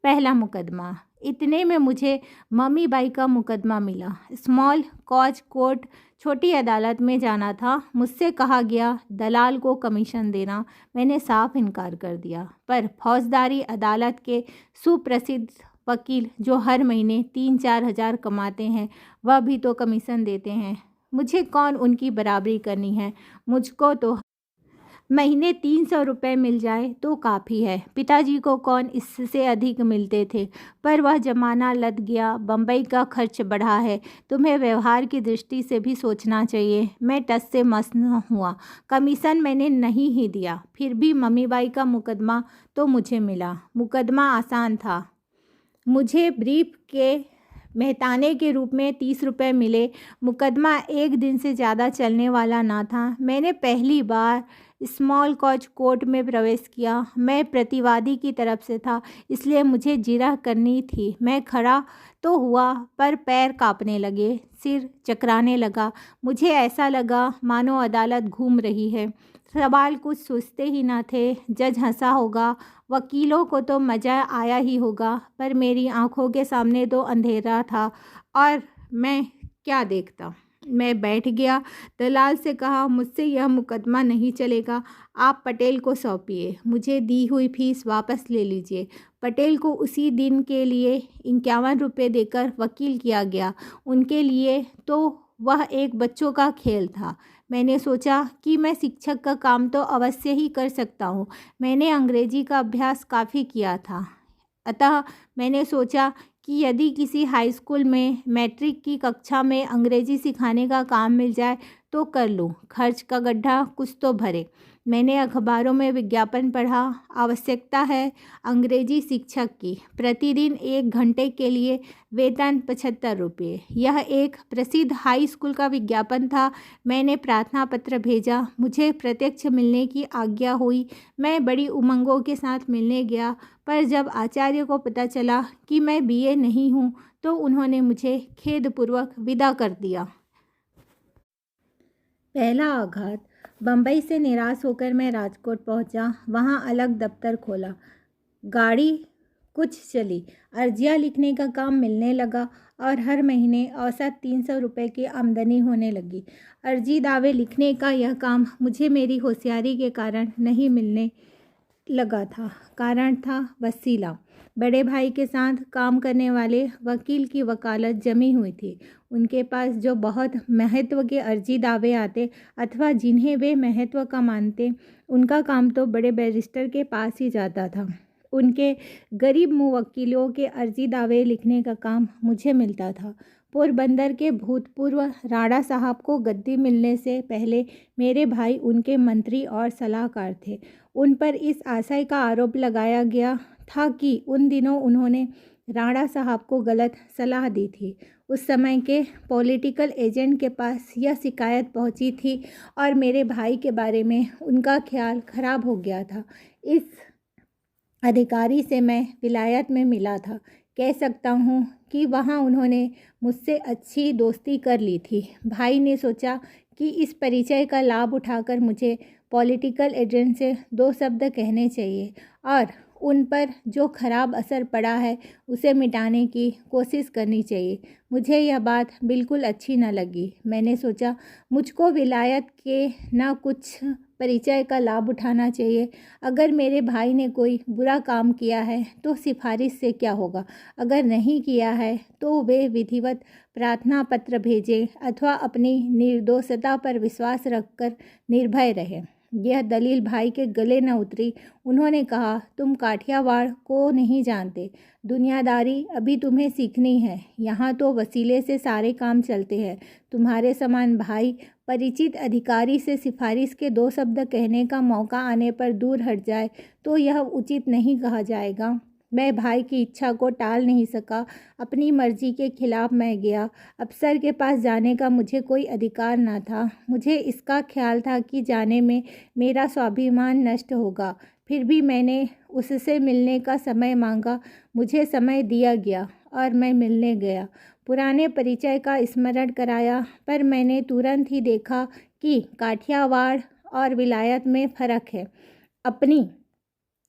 पहला मुकदमा। इतने में मुझे मम्मी बाई का मुकदमा मिला। स्मॉल कॉज कोर्ट, छोटी अदालत में जाना था। मुझसे कहा गया दलाल को कमीशन देना। मैंने साफ इनकार कर दिया, पर फौजदारी अदालत के सुप्रसिद्ध वकील जो हर महीने 3-4 हज़ार कमाते हैं, वह भी तो कमीशन देते हैं। मुझे कौन उनकी बराबरी करनी है। मुझको तो महीने 300 रुपये मिल जाए तो काफ़ी है। पिताजी को कौन इससे अधिक मिलते थे, पर वह ज़माना लद गया। बम्बई का खर्च बढ़ा है। तुम्हें व्यवहार की दृष्टि से भी सोचना चाहिए। मैं टस से मस न हुआ। कमीशन मैंने नहीं ही दिया। फिर भी मम्मी बाई का मुकदमा तो मुझे मिला। मुकदमा आसान था। मुझे ब्रीफ के मेहताने के रूप में 30 रुपये मिले। मुकदमा 1 दिन से ज़्यादा चलने वाला ना था। मैंने पहली बार स्मॉल कॉज कोर्ट में प्रवेश किया। मैं प्रतिवादी की तरफ से था, इसलिए मुझे जिरह करनी थी। मैं खड़ा तो हुआ, पर पैर कांपने लगे, सिर चकराने लगा। मुझे ऐसा लगा मानो अदालत घूम रही है। सवाल कुछ सोचते ही ना थे। जज हंसा होगा, वकीलों को तो मज़ा आया ही होगा, पर मेरी आंखों के सामने तो अंधेरा था और मैं क्या देखता। मैं बैठ गया। दलाल से कहा, मुझसे यह मुकदमा नहीं चलेगा, आप पटेल को सौंपिए। मुझे दी हुई फीस वापस ले लीजिए। पटेल को उसी दिन के लिए 51 रुपये देकर वकील किया गया। उनके लिए तो वह एक बच्चों का खेल था। मैंने सोचा कि मैं शिक्षक का काम तो अवश्य ही कर सकता हूँ। मैंने अंग्रेजी का अभ्यास काफ़ी किया था, अतः मैंने सोचा कि यदि किसी हाई स्कूल में मैट्रिक की कक्षा में अंग्रेजी सिखाने का काम मिल जाए तो कर लूँ। खर्च का गड्ढा कुछ तो भरे। मैंने अखबारों में विज्ञापन पढ़ा, आवश्यकता है अंग्रेजी शिक्षक की, प्रतिदिन 1 घंटे के लिए वेतन 75 रुपये। यह एक प्रसिद्ध हाई स्कूल का विज्ञापन था। मैंने प्रार्थना पत्र भेजा। मुझे प्रत्यक्ष मिलने की आज्ञा हुई। मैं बड़ी उमंगों के साथ मिलने गया, पर जब आचार्य को पता चला कि मैं बीए नहीं हूँ तो उन्होंने मुझे खेदपूर्वक विदा कर दिया। पहला आघात। बम्बई से निराश होकर मैं राजकोट पहुंचा। वहां अलग दफ्तर खोला। गाड़ी कुछ चली। अर्जियां लिखने का काम मिलने लगा और हर महीने औसत 300 रुपये की आमदनी होने लगी। अर्जी दावे लिखने का यह काम मुझे मेरी होशियारी के कारण नहीं मिलने लगा था। कारण था वसीला। बड़े भाई के साथ काम करने वाले वकील की वकालत जमी हुई थी। उनके पास जो बहुत महत्व के अर्जी दावे आते अथवा जिन्हें वे महत्व का मानते, उनका काम तो बड़े बैरिस्टर के पास ही जाता था। उनके गरीब मुवक्किलों के अर्जी दावे लिखने का काम मुझे मिलता था। पोरबंदर के भूतपूर्व राणा साहब को गद्दी मिलने से पहले मेरे भाई उनके मंत्री और सलाहकार थे। उन पर इस आशय का आरोप लगाया गया था कि उन दिनों उन्होंने राणा साहब को गलत सलाह दी थी। उस समय के पॉलिटिकल एजेंट के पास यह शिकायत पहुंची थी और मेरे भाई के बारे में उनका ख्याल खराब हो गया था। इस अधिकारी से मैं विलायत में मिला था। कह सकता हूँ कि वहाँ उन्होंने मुझसे अच्छी दोस्ती कर ली थी। भाई ने सोचा कि इस परिचय का लाभ उठाकर मुझे पॉलिटिकल एजेंट से 2 शब्द कहने चाहिए और उन पर जो खराब असर पड़ा है उसे मिटाने की कोशिश करनी चाहिए। मुझे यह बात बिल्कुल अच्छी न लगी। मैंने सोचा मुझको विलायत के न कुछ परिचय का लाभ उठाना चाहिए। अगर मेरे भाई ने कोई बुरा काम किया है तो सिफारिश से क्या होगा, अगर नहीं किया है तो वे विधिवत प्रार्थना पत्र भेजें अथवा अपनी निर्दोषता पर विश्वास रखकर निर्भय रहें। यह दलील भाई के गले न उतरी। उन्होंने कहा, तुम काठियावाड़ को नहीं जानते, दुनियादारी अभी तुम्हें सीखनी है। यहाँ तो वसीले से सारे काम चलते हैं। तुम्हारे समान भाई परिचित अधिकारी से सिफारिश के 2 शब्द कहने का मौका आने पर दूर हट जाए तो यह उचित नहीं कहा जाएगा। मैं भाई की इच्छा को टाल नहीं सका। अपनी मर्जी के खिलाफ मैं गया। अफसर के पास जाने का मुझे कोई अधिकार न था। मुझे इसका ख्याल था कि जाने में मेरा स्वाभिमान नष्ट होगा। फिर भी मैंने उससे मिलने का समय मांगा। मुझे समय दिया गया और मैं मिलने गया। पुराने परिचय का स्मरण कराया, पर मैंने तुरंत ही देखा कि काठियावाड़ और विलायत में फ़र्क है। अपनी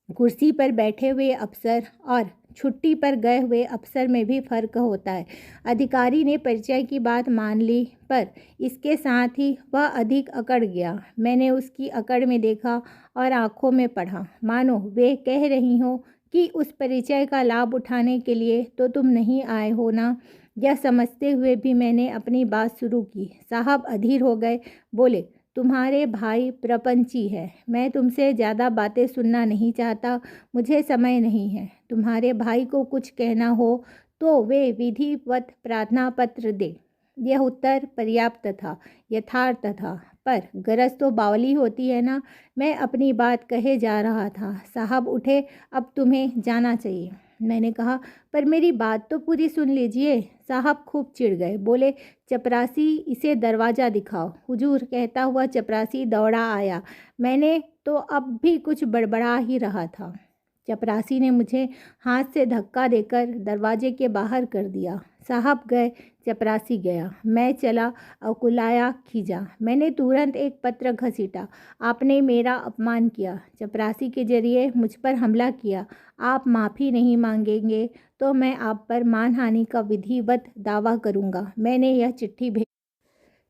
कुर्सी पर बैठे हुए अफसर और छुट्टी पर गए हुए अफसर में भी फ़र्क होता है। अधिकारी ने परिचय की बात मान ली, पर इसके साथ ही वह अधिक अकड़ गया। मैंने उसकी अकड़ में देखा और आंखों में पढ़ा, मानो वे कह रही हो कि उस परिचय का लाभ उठाने के लिए तो तुम नहीं आए हो ना। यह समझते हुए भी मैंने अपनी बात शुरू की। साहब अधीर हो गए, बोले, तुम्हारे भाई प्रपंची है। मैं तुमसे ज़्यादा बातें सुनना नहीं चाहता, मुझे समय नहीं है। तुम्हारे भाई को कुछ कहना हो तो वे विधिवत प्रार्थना पत्र दे। यह उत्तर पर्याप्त था, यथार्थ था, पर गरज तो बावली होती है ना। मैं अपनी बात कहे जा रहा था। साहब उठे, अब तुम्हें जाना चाहिए। मैंने कहा, पर मेरी बात तो पूरी सुन लीजिए। साहब खूब चिढ़ गए, बोले, चपरासी इसे दरवाज़ा दिखाओ। हुजूर कहता हुआ चपरासी दौड़ा आया। मैंने तो अब भी कुछ बड़बड़ा ही रहा था। चपरासी ने मुझे हाथ से धक्का देकर दरवाजे के बाहर कर दिया। साहब गए, चपरासी गया। मैं चला, अकुलाया खींचा। मैंने तुरंत एक पत्र घसीटा। आपने मेरा अपमान किया, चपरासी के जरिए मुझ पर हमला किया। आप माफ़ी नहीं मांगेंगे तो मैं आप पर मानहानि का विधिवत दावा करूंगा। मैंने यह चिट्ठी भेज।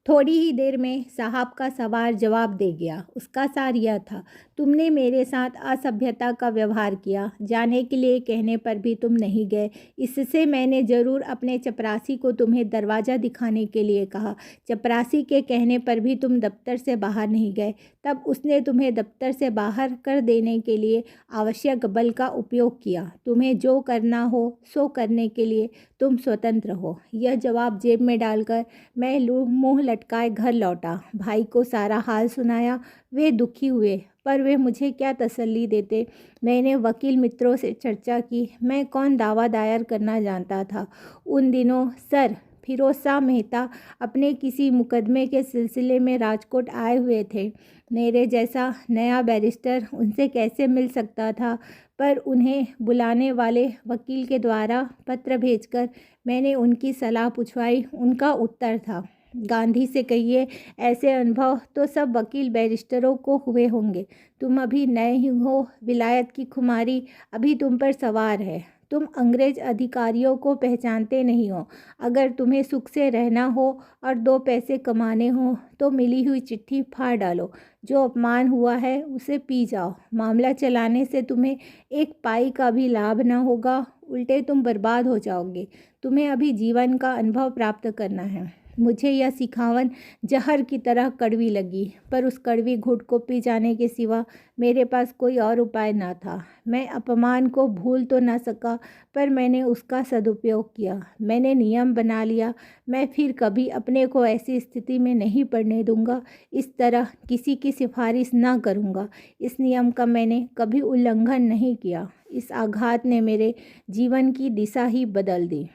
थोड़ी ही देर में साहब का सवाल जवाब दे गया। उसका सार यह था, तुमने मेरे साथ असभ्यता का व्यवहार किया। जाने के लिए कहने पर भी तुम नहीं गए। इससे मैंने ज़रूर अपने चपरासी को तुम्हें दरवाज़ा दिखाने के लिए कहा। चपरासी के कहने पर भी तुम दफ्तर से बाहर नहीं गए। तब उसने तुम्हें दफ्तर से बाहर कर देने के लिए आवश्यक बल का उपयोग किया। तुम्हें जो करना हो सो करने के लिए तुम स्वतंत्र हो। यह जवाब जेब में डालकर मैं मुँह लटकाए घर लौटा। भाई को सारा हाल सुनाया। वे दुखी हुए, पर वे मुझे क्या तसल्ली देते। मैंने वकील मित्रों से चर्चा की। मैं कौन दावा दायर करना जानता था। उन दिनों सर फिरोज शाह मेहता अपने किसी मुकदमे के सिलसिले में राजकोट आए हुए थे। मेरे जैसा नया बैरिस्टर उनसे कैसे मिल सकता था, पर उन्हें बुलाने वाले वकील के द्वारा पत्र भेजकर मैंने उनकी सलाह पूछवाई। उनका उत्तर था, गांधी से कहिए, ऐसे अनुभव तो सब वकील बैरिस्टरों को हुए होंगे। तुम अभी नए ही हो, विलायत की खुमारी अभी तुम पर सवार है। तुम अंग्रेज अधिकारियों को पहचानते नहीं हो। अगर तुम्हें सुख से रहना हो और 2 पैसे कमाने हो तो मिली हुई चिट्ठी फाड़ डालो। जो अपमान हुआ है उसे पी जाओ। मामला चलाने से तुम्हें 1 पाई का भी लाभ न होगा, उल्टे तुम बर्बाद हो जाओगे। तुम्हें अभी जीवन का अनुभव प्राप्त करना है। मुझे यह सिखावन जहर की तरह कड़वी लगी, पर उस कड़वी घूंट को पी जाने के सिवा मेरे पास कोई और उपाय न था। मैं अपमान को भूल तो न सका, पर मैंने उसका सदुपयोग किया। मैंने नियम बना लिया, मैं फिर कभी अपने को ऐसी स्थिति में नहीं पड़ने दूंगा। इस तरह किसी की सिफारिश न करूंगा। इस नियम का मैंने कभी उल्लंघन नहीं किया। इस आघात ने मेरे जीवन की दिशा ही बदल दी।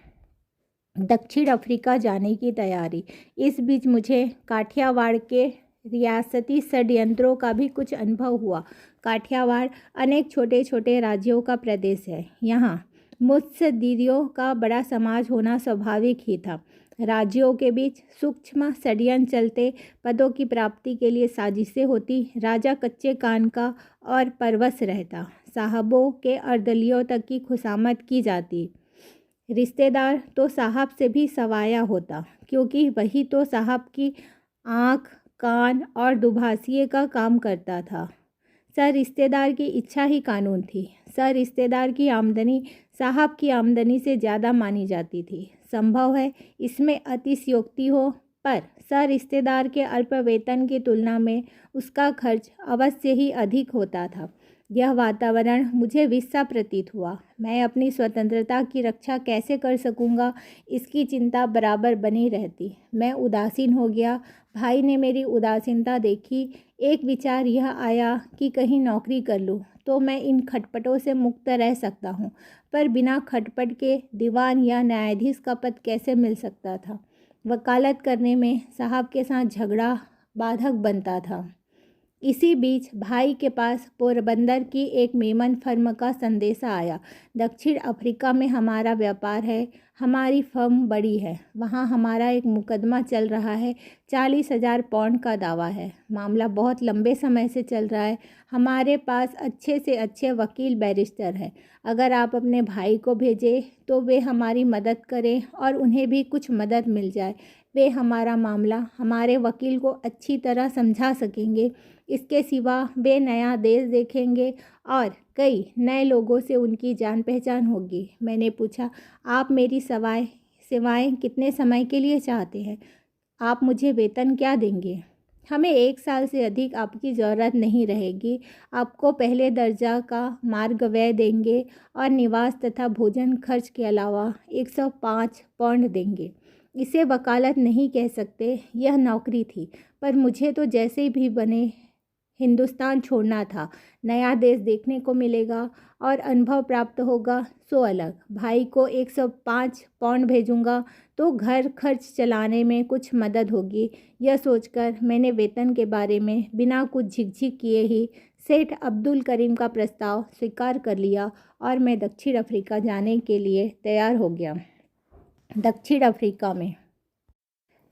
दक्षिण अफ्रीका जाने की तैयारी। इस बीच मुझे काठियावाड़ के रियासती षड्यंत्रों का भी कुछ अनुभव हुआ। काठियावाड़ अनेक छोटे छोटे राज्यों का प्रदेश है। यहाँ मुत्सद्दीयों का बड़ा समाज होना स्वाभाविक ही था। राज्यों के बीच सूक्ष्म षड्यंत्र चलते, पदों की प्राप्ति के लिए साजिशें होती। राजा कच्चे कान का और परवश रहता। साहबों के अर्दलियों तक की खुशामद की जाती। रिश्तेदार तो साहब से भी सवाया होता, क्योंकि वही तो साहब की आँख, कान और दुभाषिए का काम करता था। सर रिश्तेदार की इच्छा ही कानून थी। सर रिश्तेदार की आमदनी साहब की आमदनी से ज़्यादा मानी जाती थी। संभव है इसमें अतिशयोक्ति हो, पर सर रिश्तेदार के अल्प वेतन की तुलना में उसका खर्च अवश्य ही अधिक होता था। यह वातावरण मुझे विषा प्रतीत हुआ। मैं अपनी स्वतंत्रता की रक्षा कैसे कर सकूंगा, इसकी चिंता बराबर बनी रहती। मैं उदासीन हो गया। भाई ने मेरी उदासीनता देखी। एक विचार यह आया कि कहीं नौकरी कर लूँ तो मैं इन खटपटों से मुक्त रह सकता हूँ, पर बिना खटपट के दीवान या न्यायाधीश का पद कैसे मिल सकता था। वकालत करने में साहब के साथ झगड़ा बाधक बनता था। इसी बीच भाई के पास पोरबंदर की एक मेमन फर्म का संदेशा आया। दक्षिण अफ्रीका में हमारा व्यापार है, हमारी फर्म बड़ी है, वहाँ हमारा एक मुकदमा चल रहा है। 40,000 पाउंड का दावा है। मामला बहुत लंबे समय से चल रहा है। हमारे पास अच्छे से अच्छे वकील बैरिस्टर हैं। अगर आप अपने भाई को भेजें तो वे हमारी मदद करें और उन्हें भी कुछ मदद मिल जाए। वे हमारा मामला हमारे वकील को अच्छी तरह समझा सकेंगे। इसके सिवा वे नया देश देखेंगे और कई नए लोगों से उनकी जान पहचान होगी। मैंने पूछा, आप मेरी सेवाएं कितने समय के लिए चाहते हैं? आप मुझे वेतन क्या देंगे? हमें 1 साल से अधिक आपकी ज़रूरत नहीं रहेगी। आपको पहले दर्जा का मार्ग व्यय देंगे और निवास तथा भोजन खर्च के अलावा 105 पाउंड देंगे। इसे वकालत नहीं कह सकते, यह नौकरी थी, पर मुझे तो जैसे भी बने हिंदुस्तान छोड़ना था। नया देश देखने को मिलेगा और अनुभव प्राप्त होगा, सो अलग। भाई को 105 पाउंड भेजूंगा तो घर खर्च चलाने में कुछ मदद होगी। यह सोचकर मैंने वेतन के बारे में बिना कुछ झिकझिक किए ही सेठ अब्दुल करीम का प्रस्ताव स्वीकार कर लिया और मैं दक्षिण अफ्रीका जाने के लिए तैयार हो गया। दक्षिण अफ्रीका में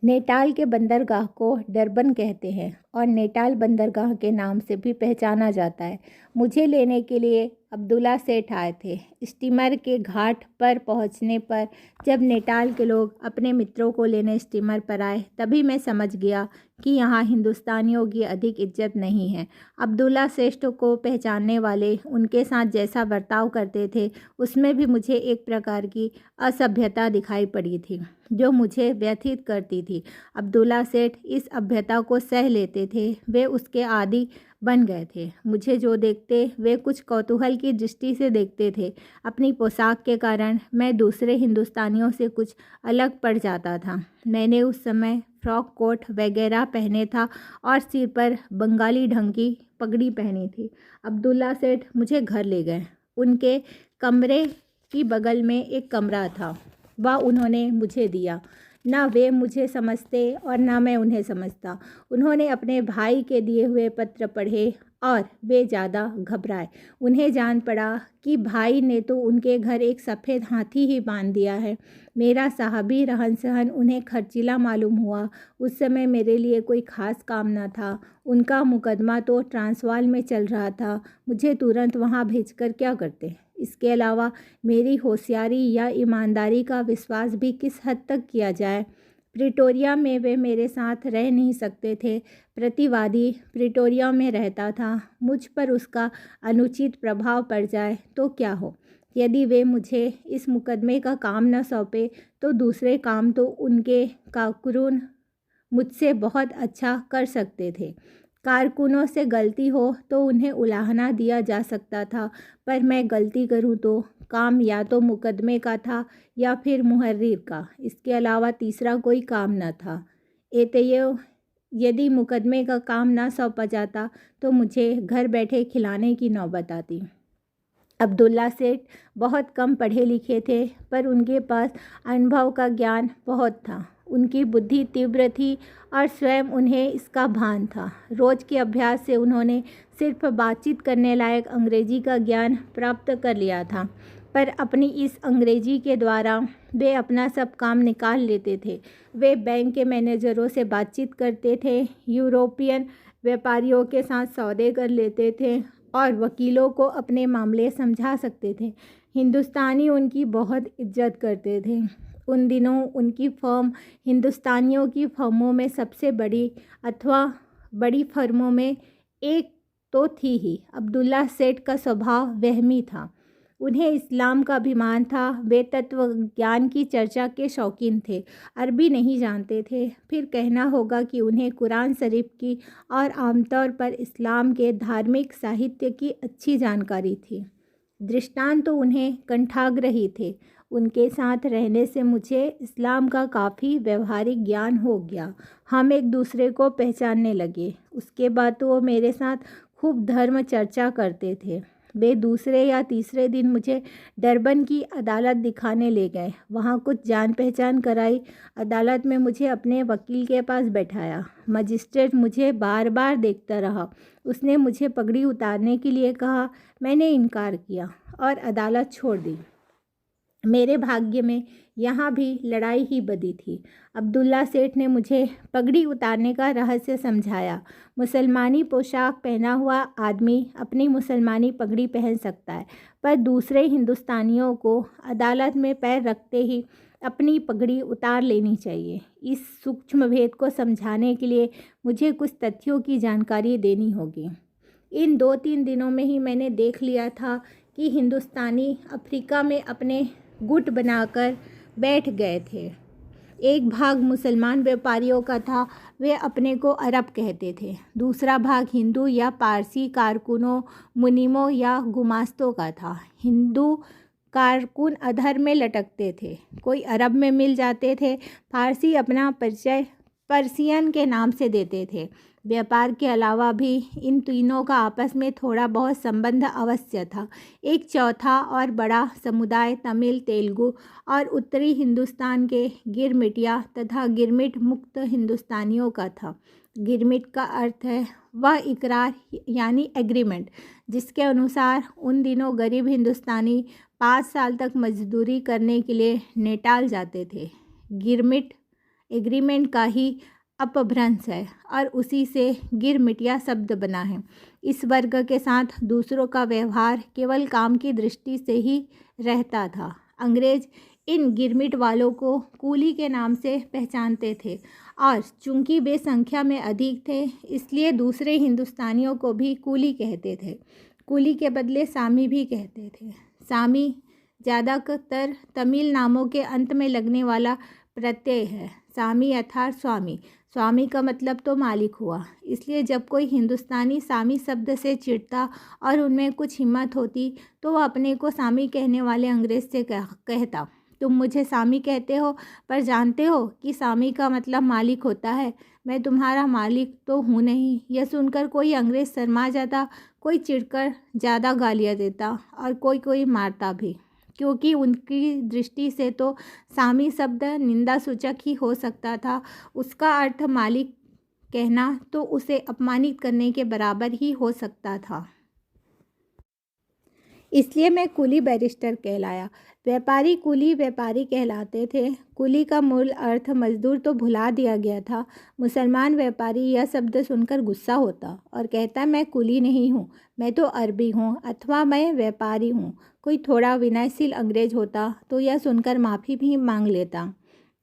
नेटाल के बंदरगाह को डरबन कहते हैं और नेटाल बंदरगाह के नाम से भी पहचाना जाता है। मुझे लेने के लिए अब्दुल्ला सेठ आए थे। स्टीमर के घाट पर पहुंचने पर जब नेटाल के लोग अपने मित्रों को लेने स्टीमर पर आए, तभी मैं समझ गया कि यहाँ हिंदुस्तानियों की अधिक इज्जत नहीं है। अब्दुल्ला सेठ को पहचानने वाले उनके साथ जैसा बर्ताव करते थे, उसमें भी मुझे एक प्रकार की असभ्यता दिखाई पड़ी थी जो मुझे व्यथित करती थी। अब्दुल्ला सेठ इस सभ्यता को सह लेते थे। वे उसके आदी बन गए थे। मुझे जो देखते वे कुछ कौतूहल की दृष्टि से देखते थे। अपनी पोशाक के कारण मैं दूसरे हिंदुस्तानियों से कुछ अलग पड़ जाता था। मैंने उस समय फ्रॉक कोट वगैरह पहने था और सिर पर बंगाली ढंग की पगड़ी पहनी थी। अब्दुल्ला सेठ मुझे घर ले गए। उनके कमरे की बगल में एक कमरा था, वह उन्होंने मुझे दिया। ना वे मुझे समझते और ना मैं उन्हें समझता। उन्होंने अपने भाई के दिए हुए पत्र पढ़े और वे ज़्यादा घबराए। उन्हें जान पड़ा कि भाई ने तो उनके घर एक सफ़ेद हाथी ही बांध दिया है। मेरा साहबी रहन सहन उन्हें खर्चीला मालूम हुआ। उस समय मेरे लिए कोई ख़ास काम न था। उनका मुकदमा तो ट्रांसवाल में चल रहा था। मुझे तुरंत वहाँ भेजकर क्या करते? इसके अलावा मेरी होशियारी या ईमानदारी का विश्वास भी किस हद तक किया जाए? प्रिटोरिया में वे मेरे साथ रह नहीं सकते थे। प्रतिवादी प्रिटोरिया में रहता था। मुझ पर उसका अनुचित प्रभाव पड़ जाए तो क्या हो? यदि वे मुझे इस मुकदमे का काम न सौंपे तो दूसरे काम तो उनके कारकुन मुझसे बहुत अच्छा कर सकते थे। कारकुनों से गलती हो तो उन्हें उलाहना दिया जा सकता था, पर मैं गलती करूं तो काम या तो मुकदमे का था या फिर मुहर्रिर का। इसके अलावा तीसरा कोई काम न था। एतएव यदि मुकदमे का काम ना सौंपा जाता तो मुझे घर बैठे खिलाने की नौबत आती। अब्दुल्ला सेठ बहुत कम पढ़े लिखे थे, पर उनके पास अनुभव का ज्ञान बहुत था। उनकी बुद्धि तीव्र थी और स्वयं उन्हें इसका भान था। रोज़ के अभ्यास से उन्होंने सिर्फ बातचीत करने लायक अंग्रेजी का ज्ञान प्राप्त कर लिया था, पर अपनी इस अंग्रेजी के द्वारा वे अपना सब काम निकाल लेते थे। वे बैंक के मैनेजरों से बातचीत करते थे, यूरोपियन व्यापारियों के साथ सौदे कर लेते थे और वकीलों को अपने मामले समझा सकते थे। हिंदुस्तानी उनकी बहुत इज्जत करते थे। उन दिनों उनकी फर्म हिंदुस्तानियों की फर्मों में सबसे बड़ी अथवा बड़ी फर्मों में एक तो थी ही। अब्दुल्ला सेठ का स्वभाव वहमी था। उन्हें इस्लाम का अभिमान था। वे तत्व ज्ञान की चर्चा के शौकीन थे। अरबी नहीं जानते थे, फिर कहना होगा कि उन्हें कुरान शरीफ की और आमतौर पर इस्लाम के धार्मिक साहित्य की अच्छी जानकारी थी। दृष्टांत तो उन्हें कंठाग्र ही थे। उनके साथ रहने से मुझे इस्लाम का काफ़ी व्यवहारिक ज्ञान हो गया। हम एक दूसरे को पहचानने लगे। उसके बाद तो वो मेरे साथ खूब धर्म चर्चा करते थे। वे दूसरे या तीसरे दिन मुझे डरबन की अदालत दिखाने ले गए। वहाँ कुछ जान पहचान कराई। अदालत में मुझे अपने वकील के पास बैठाया। मजिस्ट्रेट मुझे बार बार देखता रहा। उसने मुझे पगड़ी उतारने के लिए कहा। मैंने इनकार किया और अदालत छोड़ दी। मेरे भाग्य में यहाँ भी लड़ाई ही बदी थी। अब्दुल्ला सेठ ने मुझे पगड़ी उतारने का रहस्य समझाया। मुसलमानी पोशाक पहना हुआ आदमी अपनी मुसलमानी पगड़ी पहन सकता है, पर दूसरे हिंदुस्तानियों को अदालत में पैर रखते ही अपनी पगड़ी उतार लेनी चाहिए। इस सूक्ष्म भेद को समझाने के लिए मुझे कुछ तथ्यों की जानकारी देनी होगी। इन 2-3 दिनों में ही मैंने देख लिया था कि हिंदुस्तानी अफ्रीका में अपने गुट बनाकर बैठ गए थे। एक भाग मुसलमान व्यापारियों का था, वे अपने को अरब कहते थे। दूसरा भाग हिंदू या पारसी कारकुनों, मुनीमों या गुमास्तों का था। हिंदू कारकुन अधर में लटकते थे, कोई अरब में मिल जाते थे। फारसी अपना परिचय पर्सियन के नाम से देते थे। व्यापार के अलावा भी इन तीनों का आपस में थोड़ा बहुत संबंध अवश्य था। एक चौथा और बड़ा समुदाय तमिल, तेलुगु और उत्तरी हिंदुस्तान के गिरमिटिया तथा गिरमिट मुक्त हिंदुस्तानियों का था। गिरमिट का अर्थ है वह इकरार यानी एग्रीमेंट, जिसके अनुसार उन दिनों गरीब हिंदुस्तानी 5 साल तक मजदूरी करने के लिए नेटाल जाते थे। गिरमिट एग्रीमेंट का ही अपभ्रंश है और उसी से गिरमिटिया शब्द बना है। इस वर्ग के साथ दूसरों का व्यवहार केवल काम की दृष्टि से ही रहता था। अंग्रेज इन गिरमिट वालों को कूली के नाम से पहचानते थे और चूंकि वे संख्या में अधिक थे, इसलिए दूसरे हिंदुस्तानियों को भी कूली कहते थे। कूली के बदले सामी भी कहते थे। सामी ज़्यादातर तमिल नामों के अंत में लगने वाला प्रत्यय है। सामी अर्थात स्वामी। स्वामी का मतलब तो मालिक हुआ। इसलिए जब कोई हिंदुस्तानी सामी शब्द से चिढ़ता और उनमें कुछ हिम्मत होती तो वह अपने को सामी कहने वाले अंग्रेज से कहता, तुम मुझे सामी कहते हो, पर जानते हो कि सामी का मतलब मालिक होता है। मैं तुम्हारा मालिक तो हूँ नहीं। यह सुनकर कोई अंग्रेज शर्मा जाता, कोई चिढ़कर ज़्यादा गालियाँ देता और कोई मारता भी, क्योंकि उनकी दृष्टि से तो सामी शब्द निंदा सूचक ही हो सकता था। उसका अर्थ मालिक कहना तो उसे अपमानित करने के बराबर ही हो सकता था। इसलिए मैं कुली बैरिस्टर कहलाया। व्यापारी कुली व्यापारी कहलाते थे। कुली का मूल अर्थ मजदूर तो भुला दिया गया था। मुसलमान व्यापारी यह शब्द सुनकर गुस्सा होता और कहता, मैं कुली नहीं हूँ, मैं तो अरबी हूँ अथवा मैं व्यापारी हूँ। कोई थोड़ा विनयशील अंग्रेज होता तो यह सुनकर माफ़ी भी मांग लेता।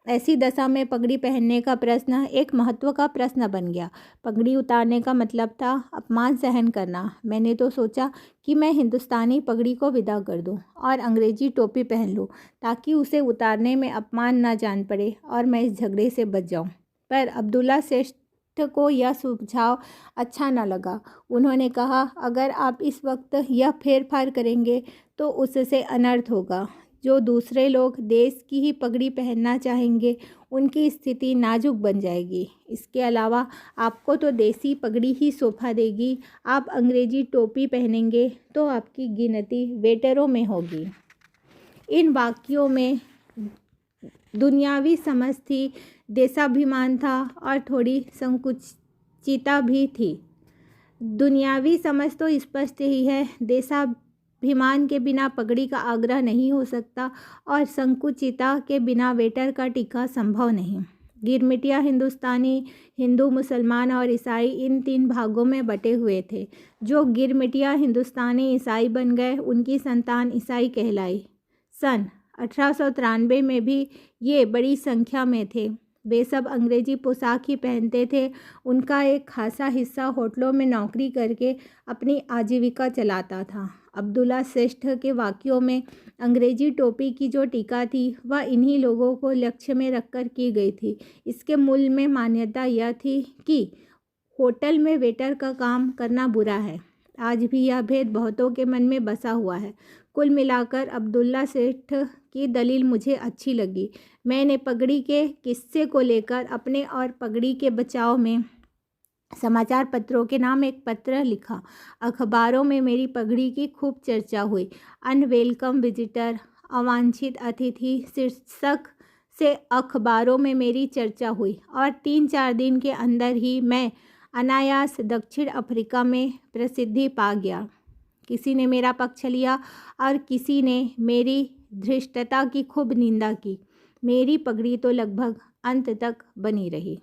ऐसी दशा में पगड़ी पहनने का प्रश्न एक महत्व का प्रश्न बन गया। पगड़ी उतारने का मतलब था अपमान सहन करना। मैंने तो सोचा कि मैं हिंदुस्तानी पगड़ी को विदा कर दूं और अंग्रेजी टोपी पहन लूं ताकि उसे उतारने में अपमान न जान पड़े और मैं इस झगड़े से बच जाऊं। पर अब्दुल्ला सेठ को यह सुझाव अच्छा न लगा। उन्होंने कहा, अगर आप इस वक्त यह फेरफार करेंगे तो उससे अनर्थ होगा। जो दूसरे लोग देश की ही पगड़ी पहनना चाहेंगे उनकी स्थिति नाजुक बन जाएगी। इसके अलावा आपको तो देसी पगड़ी ही शोभा देगी। आप अंग्रेजी टोपी पहनेंगे तो आपकी गिनती वेटरों में होगी। इन वाक्यों में दुनियावी समझ थी, देशाभिमान था और थोड़ी संकुचिता भी थी। दुनियावी समझ तो स्पष्ट ही है, देशाभिमान के बिना पगड़ी का आग्रह नहीं हो सकता और संकुचिता के बिना वेटर का टिका संभव नहीं। गिरमिटिया हिंदुस्तानी हिंदू, मुसलमान और ईसाई इन 3 भागों में बटे हुए थे। जो गिरमिटिया हिंदुस्तानी ईसाई बन गए उनकी संतान ईसाई कहलाई। सन 1893 में भी ये बड़ी संख्या में थे। वे सब अंग्रेजी पोशाक ही पहनते थे। उनका एक खासा हिस्सा होटलों में नौकरी करके अपनी आजीविका चलाता था। अब्दुल्ला सेठ के वाक्यों में अंग्रेजी टोपी की जो टीका थी वह इन्हीं लोगों को लक्ष्य में रखकर की गई थी। इसके मूल में मान्यता यह थी कि होटल में वेटर का काम करना बुरा है। आज भी यह भेद बहुतों के मन में बसा हुआ है। कुल मिलाकर अब्दुल्ला सेठ की दलील मुझे अच्छी लगी। मैंने पगड़ी के किस्से को लेकर अपने और पगड़ी के बचाव में समाचार पत्रों के नाम एक पत्र लिखा। अखबारों में मेरी पगड़ी की खूब चर्चा हुई। अनवेलकम विजिटर, अवांछित अतिथि शीर्षक से अखबारों में मेरी चर्चा हुई और 3-4 दिन के अंदर ही मैं अनायास दक्षिण अफ्रीका में प्रसिद्धि पा गया। किसी ने मेरा पक्ष लिया और किसी ने मेरी धृष्टता की खूब निंदा की। मेरी पगड़ी तो लगभग अंत तक बनी रही।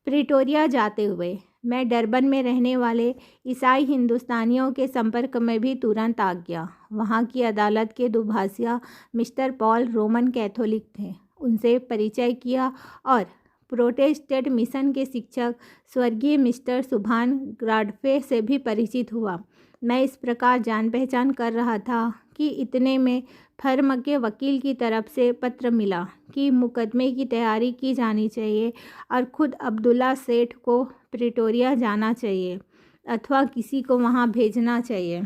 प्रिटोरिया जाते हुए मैं डरबन में रहने वाले ईसाई हिंदुस्तानियों के संपर्क में भी तुरंत आ गया। वहाँ की अदालत के दुभाषिया मिस्टर पॉल रोमन कैथोलिक थे। उनसे परिचय किया और प्रोटेस्टेंट मिशन के शिक्षक स्वर्गीय मिस्टर सुभान ग्राडफे से भी परिचित हुआ। मैं इस प्रकार जान पहचान कर रहा था कि इतने में फर्म के वकील की तरफ से पत्र मिला कि मुकदमे की तैयारी की जानी चाहिए और ख़ुद अब्दुल्ला सेठ को प्रिटोरिया जाना चाहिए अथवा किसी को वहां भेजना चाहिए।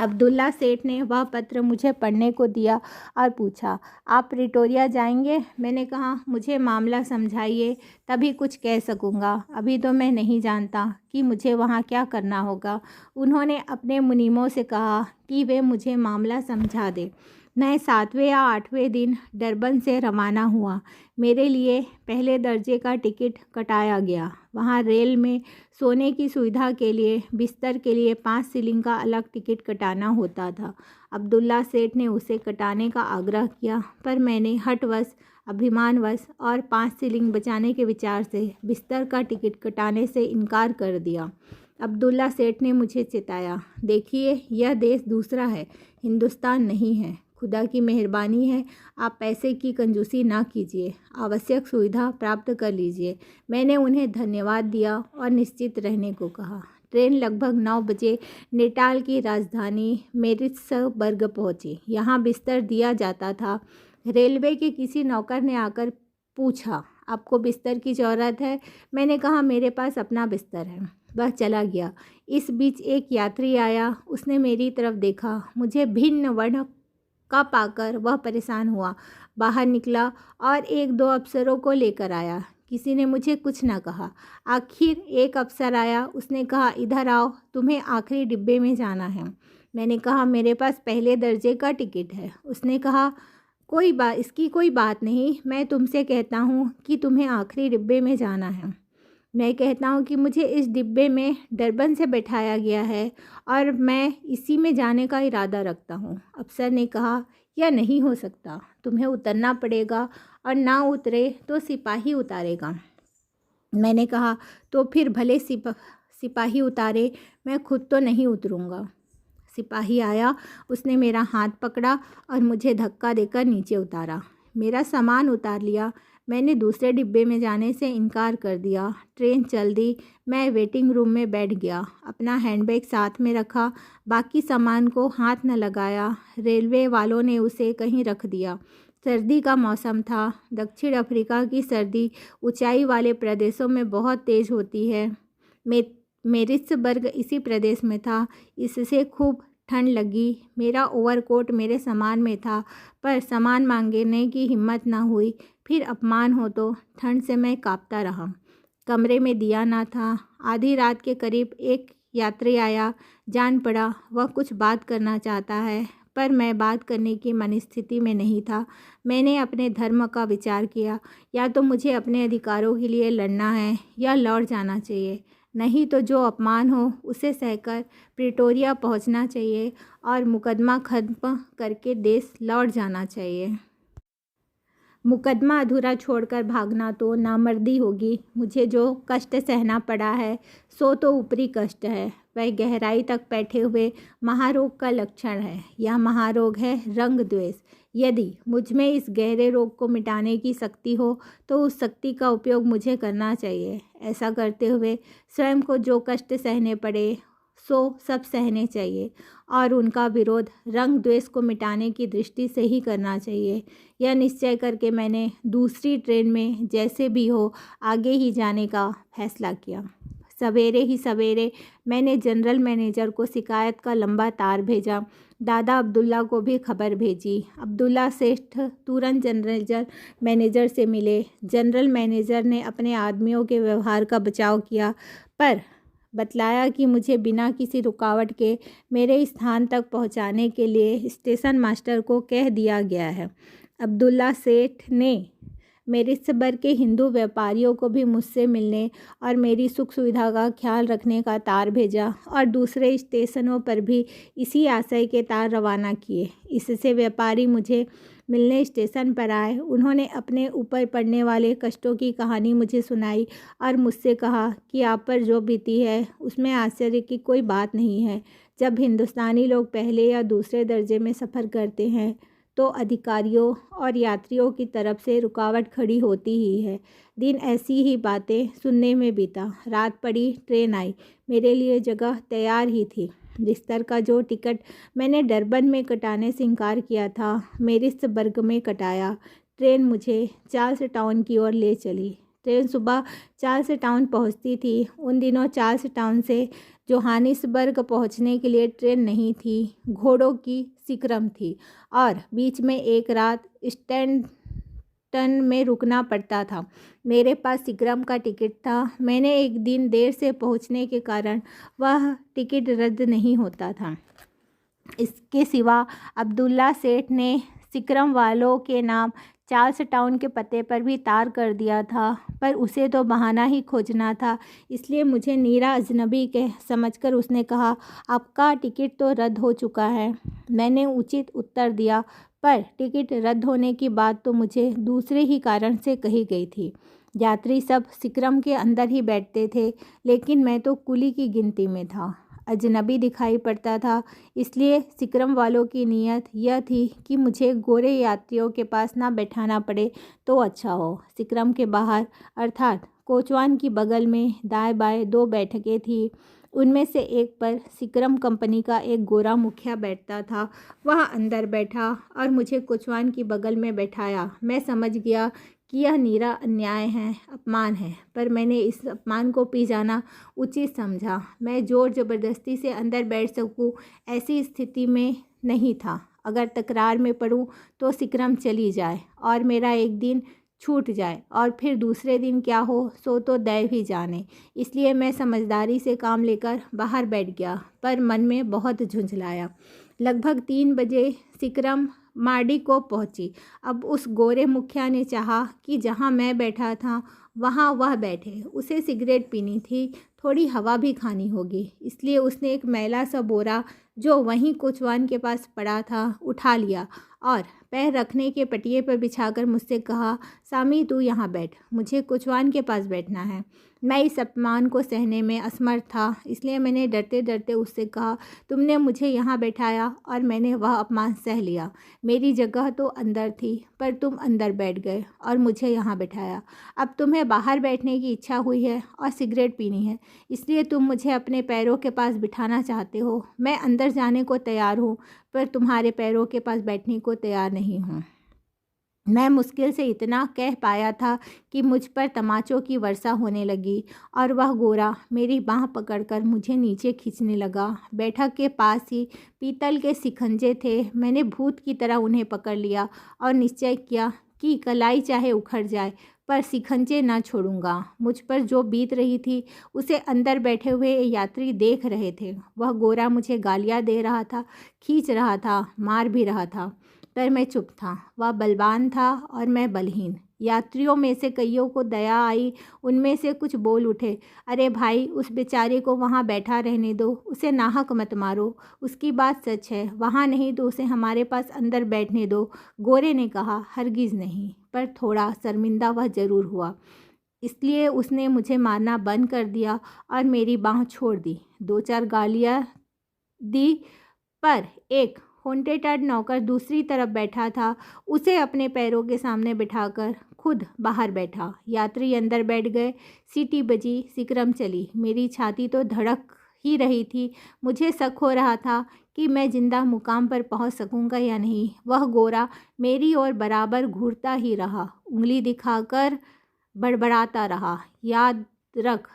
अब्दुल्ला सेठ ने वह पत्र मुझे पढ़ने को दिया और पूछा, आप प्रिटोरिया जाएंगे? मैंने कहा, मुझे मामला समझाइए, तभी कुछ कह सकूँगा। अभी तो मैं नहीं जानता कि मुझे वहाँ क्या करना होगा। उन्होंने अपने मुनीमों से कहा कि वे मुझे मामला समझा दें। मैं 7वें या 8वें दिन डरबन से रवाना हुआ। मेरे लिए पहले दर्जे का टिकट कटाया गया। वहाँ रेल में सोने की सुविधा के लिए बिस्तर के लिए 5 शिलिंग का अलग टिकट कटाना होता था। अब्दुल्ला सेठ ने उसे कटाने का आग्रह किया, पर मैंने हठवश, अभिमानवश और 5 शिलिंग बचाने के विचार से बिस्तर का टिकट कटाने से इनकार कर दिया। अब्दुल्ला सेठ ने मुझे चिताया, देखिए, यह देश दूसरा है, हिंदुस्तान नहीं है। खुदा की मेहरबानी है, आप पैसे की कंजूसी ना कीजिए, आवश्यक सुविधा प्राप्त कर लीजिए। मैंने उन्हें धन्यवाद दिया और निश्चित रहने को कहा। ट्रेन लगभग 9 बजे नेटाल की राजधानी मेरिट्सबर्ग पहुंची। यहाँ बिस्तर दिया जाता था। रेलवे के किसी नौकर ने आकर पूछा, आपको बिस्तर की ज़रूरत है? मैंने कहा, मेरे पास अपना बिस्तर है। वह चला गया। इस बीच एक यात्री आया। उसने मेरी तरफ देखा। मुझे भिन्न वर्ण का पाकर वह परेशान हुआ। बाहर निकला और 1-2 अफसरों को लेकर आया। किसी ने मुझे कुछ न कहा। आखिर एक अफसर आया। उसने कहा, इधर आओ, तुम्हें आखिरी डिब्बे में जाना है। मैंने कहा, मेरे पास पहले दर्जे का टिकट है। उसने कहा, इसकी कोई बात नहीं, मैं तुमसे कहता हूँ कि तुम्हें आखिरी डिब्बे में जाना है। मैं कहता हूँ कि मुझे इस डिब्बे में डरबन से बैठाया गया है और मैं इसी में जाने का इरादा रखता हूँ। अफसर ने कहा, यह नहीं हो सकता, तुम्हें उतरना पड़ेगा और ना उतरे तो सिपाही उतारेगा। मैंने कहा, तो फिर भले सिपाही उतारे, मैं खुद तो नहीं उतरूँगा। सिपाही आया। उसने मेरा हाथ पकड़ा और मुझे धक्का देकर नीचे उतारा। मेरा सामान उतार लिया। मैंने दूसरे डिब्बे में जाने से इनकार कर दिया। ट्रेन चल दी। मैं वेटिंग रूम में बैठ गया। अपना हैंडबैग साथ में रखा। बाकी सामान को हाथ न लगाया। रेलवे वालों ने उसे कहीं रख दिया। सर्दी का मौसम था। दक्षिण अफ्रीका की सर्दी ऊंचाई वाले प्रदेशों में बहुत तेज़ होती है। मेरिट्सबर्ग इसी प्रदेश में था। इससे खूब ठंड लगी। मेरा ओवरकोट मेरे सामान में था, पर सामान मांगने की हिम्मत न हुई। फिर अपमान हो तो ठंड से मैं कांपता रहा। कमरे में दिया ना था। आधी रात के करीब एक यात्री आया। जान पड़ा वह कुछ बात करना चाहता है, पर मैं बात करने की मनस्थिति में नहीं था। मैंने अपने धर्म का विचार किया। या तो मुझे अपने अधिकारों के लिए लड़ना है या लौट जाना चाहिए, नहीं तो जो अपमान हो उसे सहकर प्रिटोरिया पहुंचना चाहिए और मुकदमा खत्म करके देश लौट जाना चाहिए। मुकदमा अधूरा छोड़कर भागना तो नामर्दी होगी। मुझे जो कष्ट सहना पड़ा है सो तो ऊपरी कष्ट है, वह गहराई तक बैठे हुए महारोग का लक्षण है। यह महारोग है रंग द्वेष। यदि मुझ में इस गहरे रोग को मिटाने की शक्ति हो तो उस शक्ति का उपयोग मुझे करना चाहिए। ऐसा करते हुए स्वयं को जो कष्ट सहने पड़े सो सब सहने चाहिए और उनका विरोध रंग द्वेष को मिटाने की दृष्टि से ही करना चाहिए। यह निश्चय करके मैंने दूसरी ट्रेन में जैसे भी हो आगे ही जाने का फैसला किया। सवेरे ही सवेरे मैंने जनरल मैनेजर को शिकायत का लंबा तार भेजा। दादा अब्दुल्ला को भी खबर भेजी। अब्दुल्ला सेठ तुरंत जनरल मैनेजर से मिले। जनरल मैनेजर ने अपने आदमियों के व्यवहार का बचाव किया, पर बतलाया कि मुझे बिना किसी रुकावट के मेरे स्थान तक पहुंचाने के लिए स्टेशन मास्टर को कह दिया गया है। अब्दुल्ला सेठ ने मेरिट्सबर्ग के हिंदू व्यापारियों को भी मुझसे मिलने और मेरी सुख सुविधा का ख्याल रखने का तार भेजा और दूसरे स्टेशनों पर भी इसी आशय के तार रवाना किए। इससे व्यापारी मुझे मिलने स्टेशन पर आए। उन्होंने अपने ऊपर पड़ने वाले कष्टों की कहानी मुझे सुनाई और मुझसे कहा कि आप पर जो बीती है उसमें आश्चर्य की कोई बात नहीं है। जब हिंदुस्तानी लोग पहले या दूसरे दर्जे में सफ़र करते हैं तो अधिकारियों और यात्रियों की तरफ से रुकावट खड़ी होती ही है। दिन ऐसी ही बातें सुनने में बीता। रात पड़ी, ट्रेन आई। मेरे लिए जगह तैयार ही थी। बिस्तर का जो टिकट मैंने डरबन में कटाने से इनकार किया था, मेरिट्सबर्ग में कटाया। ट्रेन मुझे चार्ल्स टाउन की ओर ले चली। ट्रेन सुबह चार्ल्स टाउन पहुँचती थी। उन दिनों चार्ल्स टाउन से जोहानिसबर्ग पहुंचने के लिए ट्रेन नहीं थी, घोड़ों की सिकरम थी और बीच में एक रात स्टैंटन में रुकना पड़ता था। मेरे पास सिकरम का टिकट था। मैंने एक दिन देर से पहुंचने के कारण वह टिकट रद्द नहीं होता था। इसके सिवा अब्दुल्ला सेठ ने सिकरम वालों के नाम चार्ल्स टाउन के पते पर भी तार कर दिया था, पर उसे तो बहाना ही खोजना था। इसलिए मुझे नीरा अजनबी कह समझकर उसने कहा, आपका टिकट तो रद्द हो चुका है। मैंने उचित उत्तर दिया, पर टिकट रद्द होने की बात तो मुझे दूसरे ही कारण से कही गई थी। यात्री सब सिकरम के अंदर ही बैठते थे, लेकिन मैं तो कुली की गिनती में था। अजनबी दिखाई पड़ता था, इसलिए सिकरम वालों की नीयत यह थी कि मुझे गोरे यात्रियों के पास ना बैठाना पड़े तो अच्छा हो। सिकरम के बाहर अर्थात कोचवान की बगल में दाएं बाएं दो बैठकें थीं। उनमें से एक पर सिकरम कंपनी का एक गोरा मुखिया बैठता था। वह अंदर बैठा और मुझे कोचवान की बगल में बैठाया। मैं समझ गया कि यह नीरा अन्याय है, अपमान है, पर मैंने इस अपमान को पी जाना उचित समझा। मैं जोर ज़बरदस्ती से अंदर बैठ सकूं ऐसी स्थिति में नहीं था। अगर तकरार में पड़ूं तो सिकरम चली जाए और मेरा एक दिन छूट जाए, और फिर दूसरे दिन क्या हो सो तो दैव ही जाने। इसलिए मैं समझदारी से काम लेकर बाहर बैठ गया, पर मन में बहुत झुंझलाया। लगभग 3 बजे सिकरम मार्डी को पहुंची। अब उस गोरे मुखिया ने चाहा कि जहां मैं बैठा था वहां वह बैठे। उसे सिगरेट पीनी थी, थोड़ी हवा भी खानी होगी। इसलिए उसने एक मैला सा बोरा जो वहीं कोचवान के पास पड़ा था उठा लिया और पैर रखने के पटिये पर बिछाकर मुझसे कहा, सामी तू यहाँ बैठ, मुझे कोचवान के पास बैठना है। मैं इस अपमान को सहने में असमर्थ था, इसलिए मैंने डरते डरते उससे कहा, तुमने मुझे यहाँ बैठाया और मैंने वह अपमान सह लिया। मेरी जगह तो अंदर थी, पर तुम अंदर बैठ गए और मुझे यहाँ बैठाया। अब तुम्हें बाहर बैठने की इच्छा हुई है और सिगरेट पीनी है, इसलिए तुम मुझे अपने पैरों के पास बिठाना चाहते हो। मैं अंदर जाने को तैयार हूँ, पर तुम्हारे पैरों के पास बैठने को तैयार नहीं हूँ। मैं मुश्किल से इतना कह पाया था कि मुझ पर तमाचों की वर्षा होने लगी और वह गोरा मेरी बाँह पकड़कर मुझे नीचे खींचने लगा। बैठक के पास ही पीतल के शिकंजे थे। मैंने भूत की तरह उन्हें पकड़ लिया और निश्चय किया कि कलाई चाहे उखड़ जाए, पर शिकंजे न छोड़ूंगा। मुझ पर जो बीत रही थी उसे अंदर बैठे हुए यात्री देख रहे थे। वह गोरा मुझे गालियाँ दे रहा था, खींच रहा था, मार भी रहा था, पर मैं चुप था। वह बलवान था और मैं बलहीन। यात्रियों में से कईयों को दया आई। उनमें से कुछ बोल उठे, अरे भाई, उस बेचारे को वहाँ बैठा रहने दो, उसे नाहक मत मारो, उसकी बात सच है, वहाँ नहीं तो उसे हमारे पास अंदर बैठने दो। गोरे ने कहा, हरगिज़ नहीं। पर थोड़ा शर्मिंदा वह ज़रूर हुआ, इसलिए उसने मुझे मारना बंद कर दिया और मेरी बाँह छोड़ दी। 2-4 गालियाँ दी, पर एक होंटेड नौकर दूसरी तरफ बैठा था। उसे अपने पैरों के सामने बिठाकर खुद बाहर बैठा। यात्री अंदर बैठ गए। सीटी बजी, सिकरम चली। मेरी छाती तो धड़क ही रही थी। मुझे शक हो रहा था कि मैं जिंदा मुकाम पर पहुंच सकूंगा या नहीं। वह गोरा मेरी ओर बराबर घूरता ही रहा, उंगली दिखाकर बड़बड़ाता रहा, याद रख,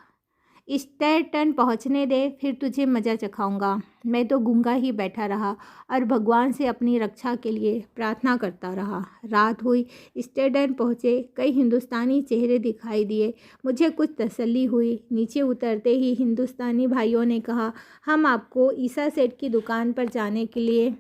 स्टेटन पहुंचने दे, फिर तुझे मज़ा चखाऊंगा। मैं तो गूंगा ही बैठा रहा और भगवान से अपनी रक्षा के लिए प्रार्थना करता रहा। रात हुई, स्टेटन पहुँचे। कई हिंदुस्तानी चेहरे दिखाई दिए। मुझे कुछ तसल्ली हुई। नीचे उतरते ही हिंदुस्तानी भाइयों ने कहा, हम आपको ईसा सेठ की दुकान पर जाने के लिए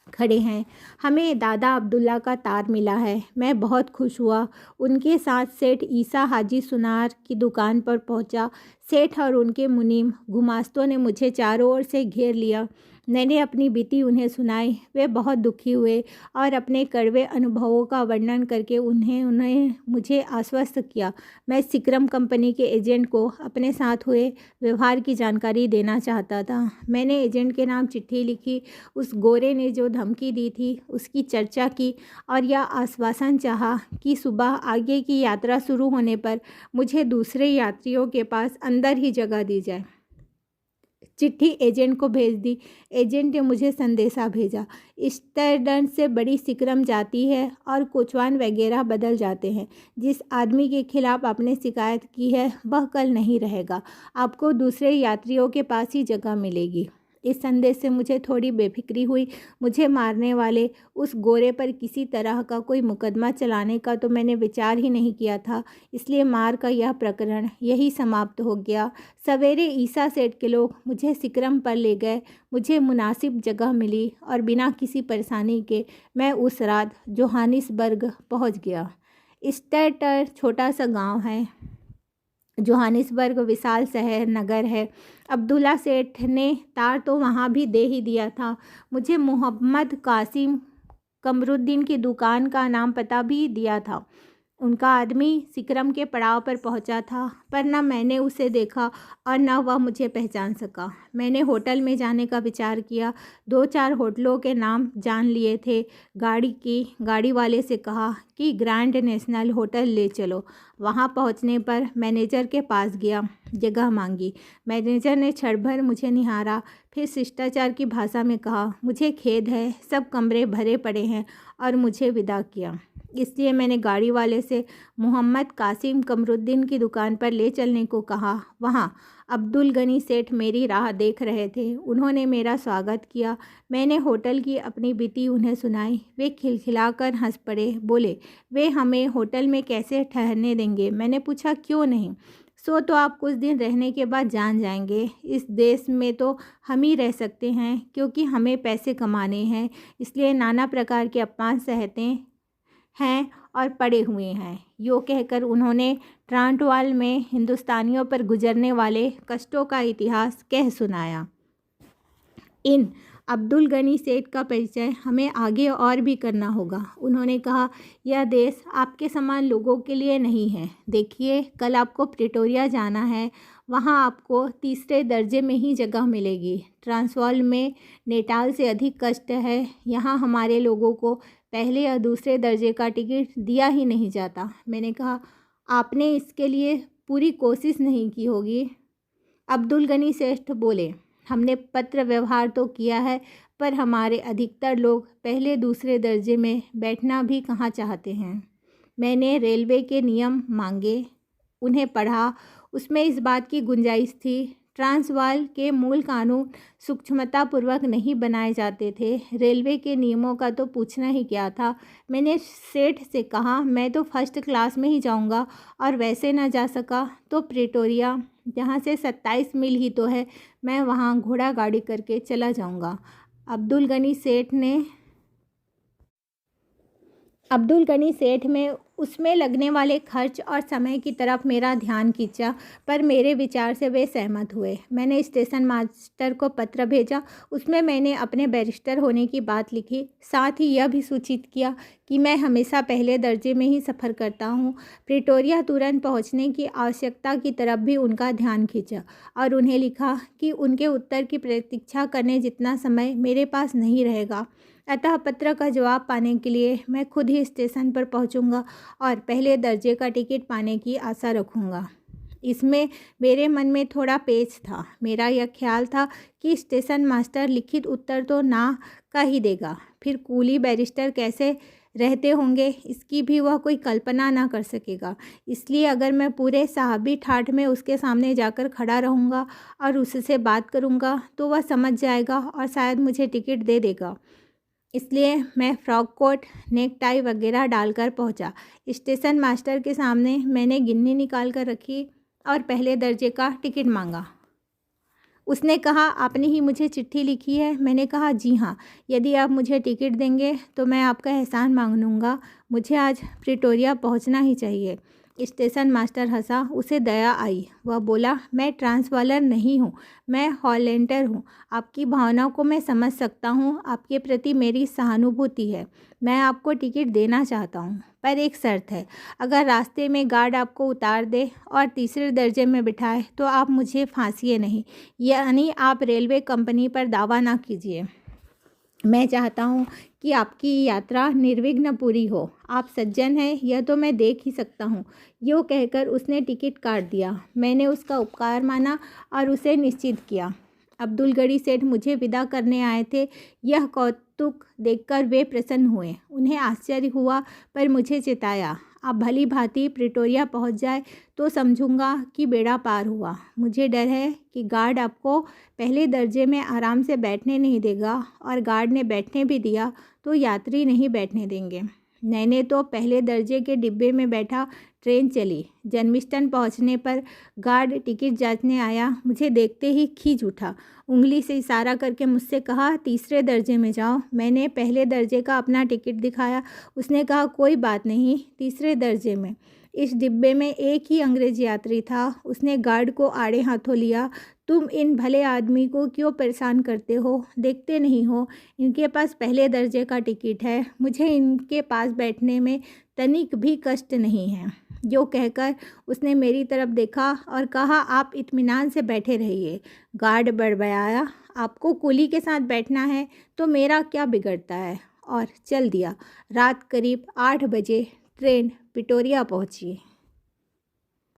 खड़े हैं। हमें दादा अब्दुल्ला का तार मिला है। मैं बहुत खुश हुआ। उनके साथ सेठ ईसा हाजी सुनार की दुकान पर पहुंचा। सेठ और उनके मुनीम गुमास्तों ने मुझे चारों ओर से घेर लिया। मैंने अपनी बीती उन्हें सुनाई। वे बहुत दुखी हुए और अपने कड़वे अनुभवों का वर्णन करके उन्हें मुझे आश्वस्त किया। मैं सिकरम कंपनी के एजेंट को अपने साथ हुए व्यवहार की जानकारी देना चाहता था। मैंने एजेंट के नाम चिट्ठी लिखी। उस गोरे ने जो धमकी दी थी उसकी चर्चा की और यह आश्वासन चाहा कि सुबह आगे की यात्रा शुरू होने पर मुझे दूसरे यात्रियों के पास अंदर ही जगह दी जाए। चिट्ठी एजेंट को भेज दी। एजेंट ने मुझे संदेशा भेजा, स्टर्डन से बड़ी सिकरम जाती है और कोचवान वगैरह बदल जाते हैं। जिस आदमी के खिलाफ आपने शिकायत की है वह कल नहीं रहेगा। आपको दूसरे यात्रियों के पास ही जगह मिलेगी। इस संदेश से मुझे थोड़ी बेफिक्री हुई। मुझे मारने वाले उस गोरे पर किसी तरह का कोई मुकदमा चलाने का तो मैंने विचार ही नहीं किया था, इसलिए मार का यह प्रकरण यही समाप्त हो गया। सवेरे ईसा सेठ के लोग मुझे सिकरम पर ले गए। मुझे मुनासिब जगह मिली और बिना किसी परेशानी के मैं उस रात जोहानिसबर्ग पहुंच गया। स्टेटर छोटा सा गांव है, जोहानिसबर्ग विशाल शहर नगर है। अब्दुल्ला सेठ ने तार तो वहाँ भी दे ही दिया था। मुझे मोहम्मद कासिम कमरुद्दीन की दुकान का नाम पता भी दिया था। उनका आदमी सिकरम के पड़ाव पर पहुंचा था, पर न मैंने उसे देखा और न वह मुझे पहचान सका। मैंने होटल में जाने का विचार किया। 2-4 होटलों के नाम जान लिए थे। गाड़ी वाले से कहा कि ग्रैंड नेशनल होटल ले चलो। वहां पहुंचने पर मैनेजर के पास गया, जगह मांगी। मैनेजर ने क्षण भर मुझे निहारा, फिर शिष्टाचार की भाषा में कहा, मुझे खेद है, सब कमरे भरे पड़े हैं, और मुझे विदा किया। इसलिए मैंने गाड़ी वाले से मोहम्मद कासिम कमरुद्दीन की दुकान पर ले चलने को कहा। वहाँ अब्दुल गनी सेठ मेरी राह देख रहे थे। उन्होंने मेरा स्वागत किया। मैंने होटल की अपनी बीती उन्हें सुनाई। वे खिलखिलाकर हंस पड़े। बोले, वे हमें होटल में कैसे ठहरने देंगे? मैंने पूछा, क्यों नहीं? सो तो आप कुछ दिन रहने के बाद जान जाएंगे। इस देश में तो हम ही रह सकते हैं, क्योंकि हमें पैसे कमाने हैं, इसलिए नाना प्रकार के अपमान सहते हैं और पड़े हुए हैं। यो कहकर उन्होंने ट्रांटवाल में हिंदुस्तानियों पर गुजरने वाले कष्टों का इतिहास कह सुनाया। इन अब्दुल गनी सेठ का परिचय हमें आगे और भी करना होगा। उन्होंने कहा, यह देश आपके समान लोगों के लिए नहीं है। देखिए, कल आपको प्रिटोरिया जाना है, वहाँ आपको तीसरे दर्जे में ही जगह मिलेगी। ट्रांसवाल में नेटाल से अधिक कष्ट है। यहाँ हमारे लोगों को पहले या दूसरे दर्जे का टिकट दिया ही नहीं जाता। मैंने कहा, आपने इसके लिए पूरी कोशिश नहीं की होगी। अब्दुल गनी सेठ बोले, हमने पत्र व्यवहार तो किया है, पर हमारे अधिकतर लोग पहले दूसरे दर्जे में बैठना भी कहाँ चाहते हैं। मैंने रेलवे के नियम मांगे, उन्हें पढ़ा। उसमें इस बात की गुंजाइश थी, ट्रांसवाल के मूल कानून सूक्ष्मतापूर्वक नहीं बनाए जाते थे। रेलवे के नियमों का तो पूछना ही क्या था। मैंने सेठ से कहा, मैं तो फर्स्ट क्लास में ही जाऊंगा, और वैसे ना जा सका तो प्रिटोरिया, जहाँ से 27 मील ही तो है, मैं वहाँ घोड़ा गाड़ी करके चला जाऊंगा। अब्दुल गनी सेठ में उसमें लगने वाले खर्च और समय की तरफ मेरा ध्यान खींचा, पर मेरे विचार से वे सहमत हुए। मैंने स्टेशन मास्टर को पत्र भेजा। उसमें मैंने अपने बैरिस्टर होने की बात लिखी, साथ ही यह भी सूचित किया कि मैं हमेशा पहले दर्जे में ही सफ़र करता हूँ। प्रिटोरिया तुरंत पहुँचने की आवश्यकता की तरफ भी उनका ध्यान खींचा, और उन्हें लिखा कि उनके उत्तर की प्रतीक्षा करने जितना समय मेरे पास नहीं रहेगा। अतः पत्र का जवाब पाने के लिए मैं खुद ही स्टेशन पर पहुंचूंगा और पहले दर्जे का टिकट पाने की आशा रखूंगा। इसमें मेरे मन में थोड़ा पेच था। मेरा यह ख्याल था कि स्टेशन मास्टर लिखित उत्तर तो ना का ही देगा, फिर कूली बैरिस्टर कैसे रहते होंगे इसकी भी वह कोई कल्पना ना कर सकेगा। इसलिए अगर मैं पूरे साहबी ठाठ में उसके सामने जाकर खड़ा रहूँगा और उससे बात करूँगा तो वह समझ जाएगा और शायद मुझे टिकट दे देगा। इसलिए मैं फ्रॉक कोट, नेक टाई वगैरह डालकर पहुंचा। स्टेशन मास्टर के सामने मैंने गिन्नी निकाल कर रखी और पहले दर्जे का टिकट मांगा। उसने कहा, आपने ही मुझे चिट्ठी लिखी है? मैंने कहा, जी हाँ। यदि आप मुझे टिकट देंगे तो मैं आपका एहसान मांगूंगा। मुझे आज प्रिटोरिया पहुंचना ही चाहिए। स्टेशन मास्टर हंसा, उसे दया आई। वह बोला, मैं ट्रांसवालर नहीं हूँ, मैं हॉलैंडर हूँ। आपकी भावनाओं को मैं समझ सकता हूँ, आपके प्रति मेरी सहानुभूति है। मैं आपको टिकट देना चाहता हूँ, पर एक शर्त है। अगर रास्ते में गार्ड आपको उतार दे और तीसरे दर्जे में बिठाए तो आप मुझे फांसिए नहीं, यानी आप रेलवे कंपनी पर दावा ना कीजिए। मैं चाहता हूँ कि आपकी यात्रा निर्विघ्न पूरी हो। आप सज्जन हैं, यह तो मैं देख ही सकता हूँ। यूँ कहकर उसने टिकट काट दिया। मैंने उसका उपकार माना और उसे निश्चित किया। अब्दुल गनी सेठ मुझे विदा करने आए थे। यह कौतुक देखकर वे प्रसन्न हुए। उन्हें आश्चर्य हुआ, पर मुझे चिताया। आप भली भांति प्रिटोरिया पहुंच जाए तो समझूंगा कि बेड़ा पार हुआ। मुझे डर है कि गार्ड आपको पहले दर्जे में आराम से बैठने नहीं देगा, और गार्ड ने बैठने भी दिया तो यात्री नहीं बैठने देंगे। मैंने तो पहले दर्जे के डिब्बे में बैठा। ट्रेन चली। जन्मिष्टन पहुंचने पर गार्ड टिकट जांचने आया। मुझे देखते ही खींच उठा। उंगली से इशारा करके मुझसे कहा, तीसरे दर्जे में जाओ। मैंने पहले दर्जे का अपना टिकट दिखाया। उसने कहा, कोई बात नहीं, तीसरे दर्जे में। इस डिब्बे में एक ही अंग्रेज यात्री था। उसने गार्ड को आड़े हाथों लिया। तुम इन भले आदमी को क्यों परेशान करते हो? देखते नहीं हो इनके पास पहले दर्जे का टिकट है। मुझे इनके पास बैठने में तनिक भी कष्ट नहीं है। जो कहकर उसने मेरी तरफ देखा और कहा, आप इत्मीनान से बैठे रहिए। गार्ड बड़बड़ाया, आपको कुली के साथ बैठना है तो मेरा क्या बिगड़ता है, और चल दिया। रात करीब 8 बजे ट्रेन प्रिटोरिया पहुंची।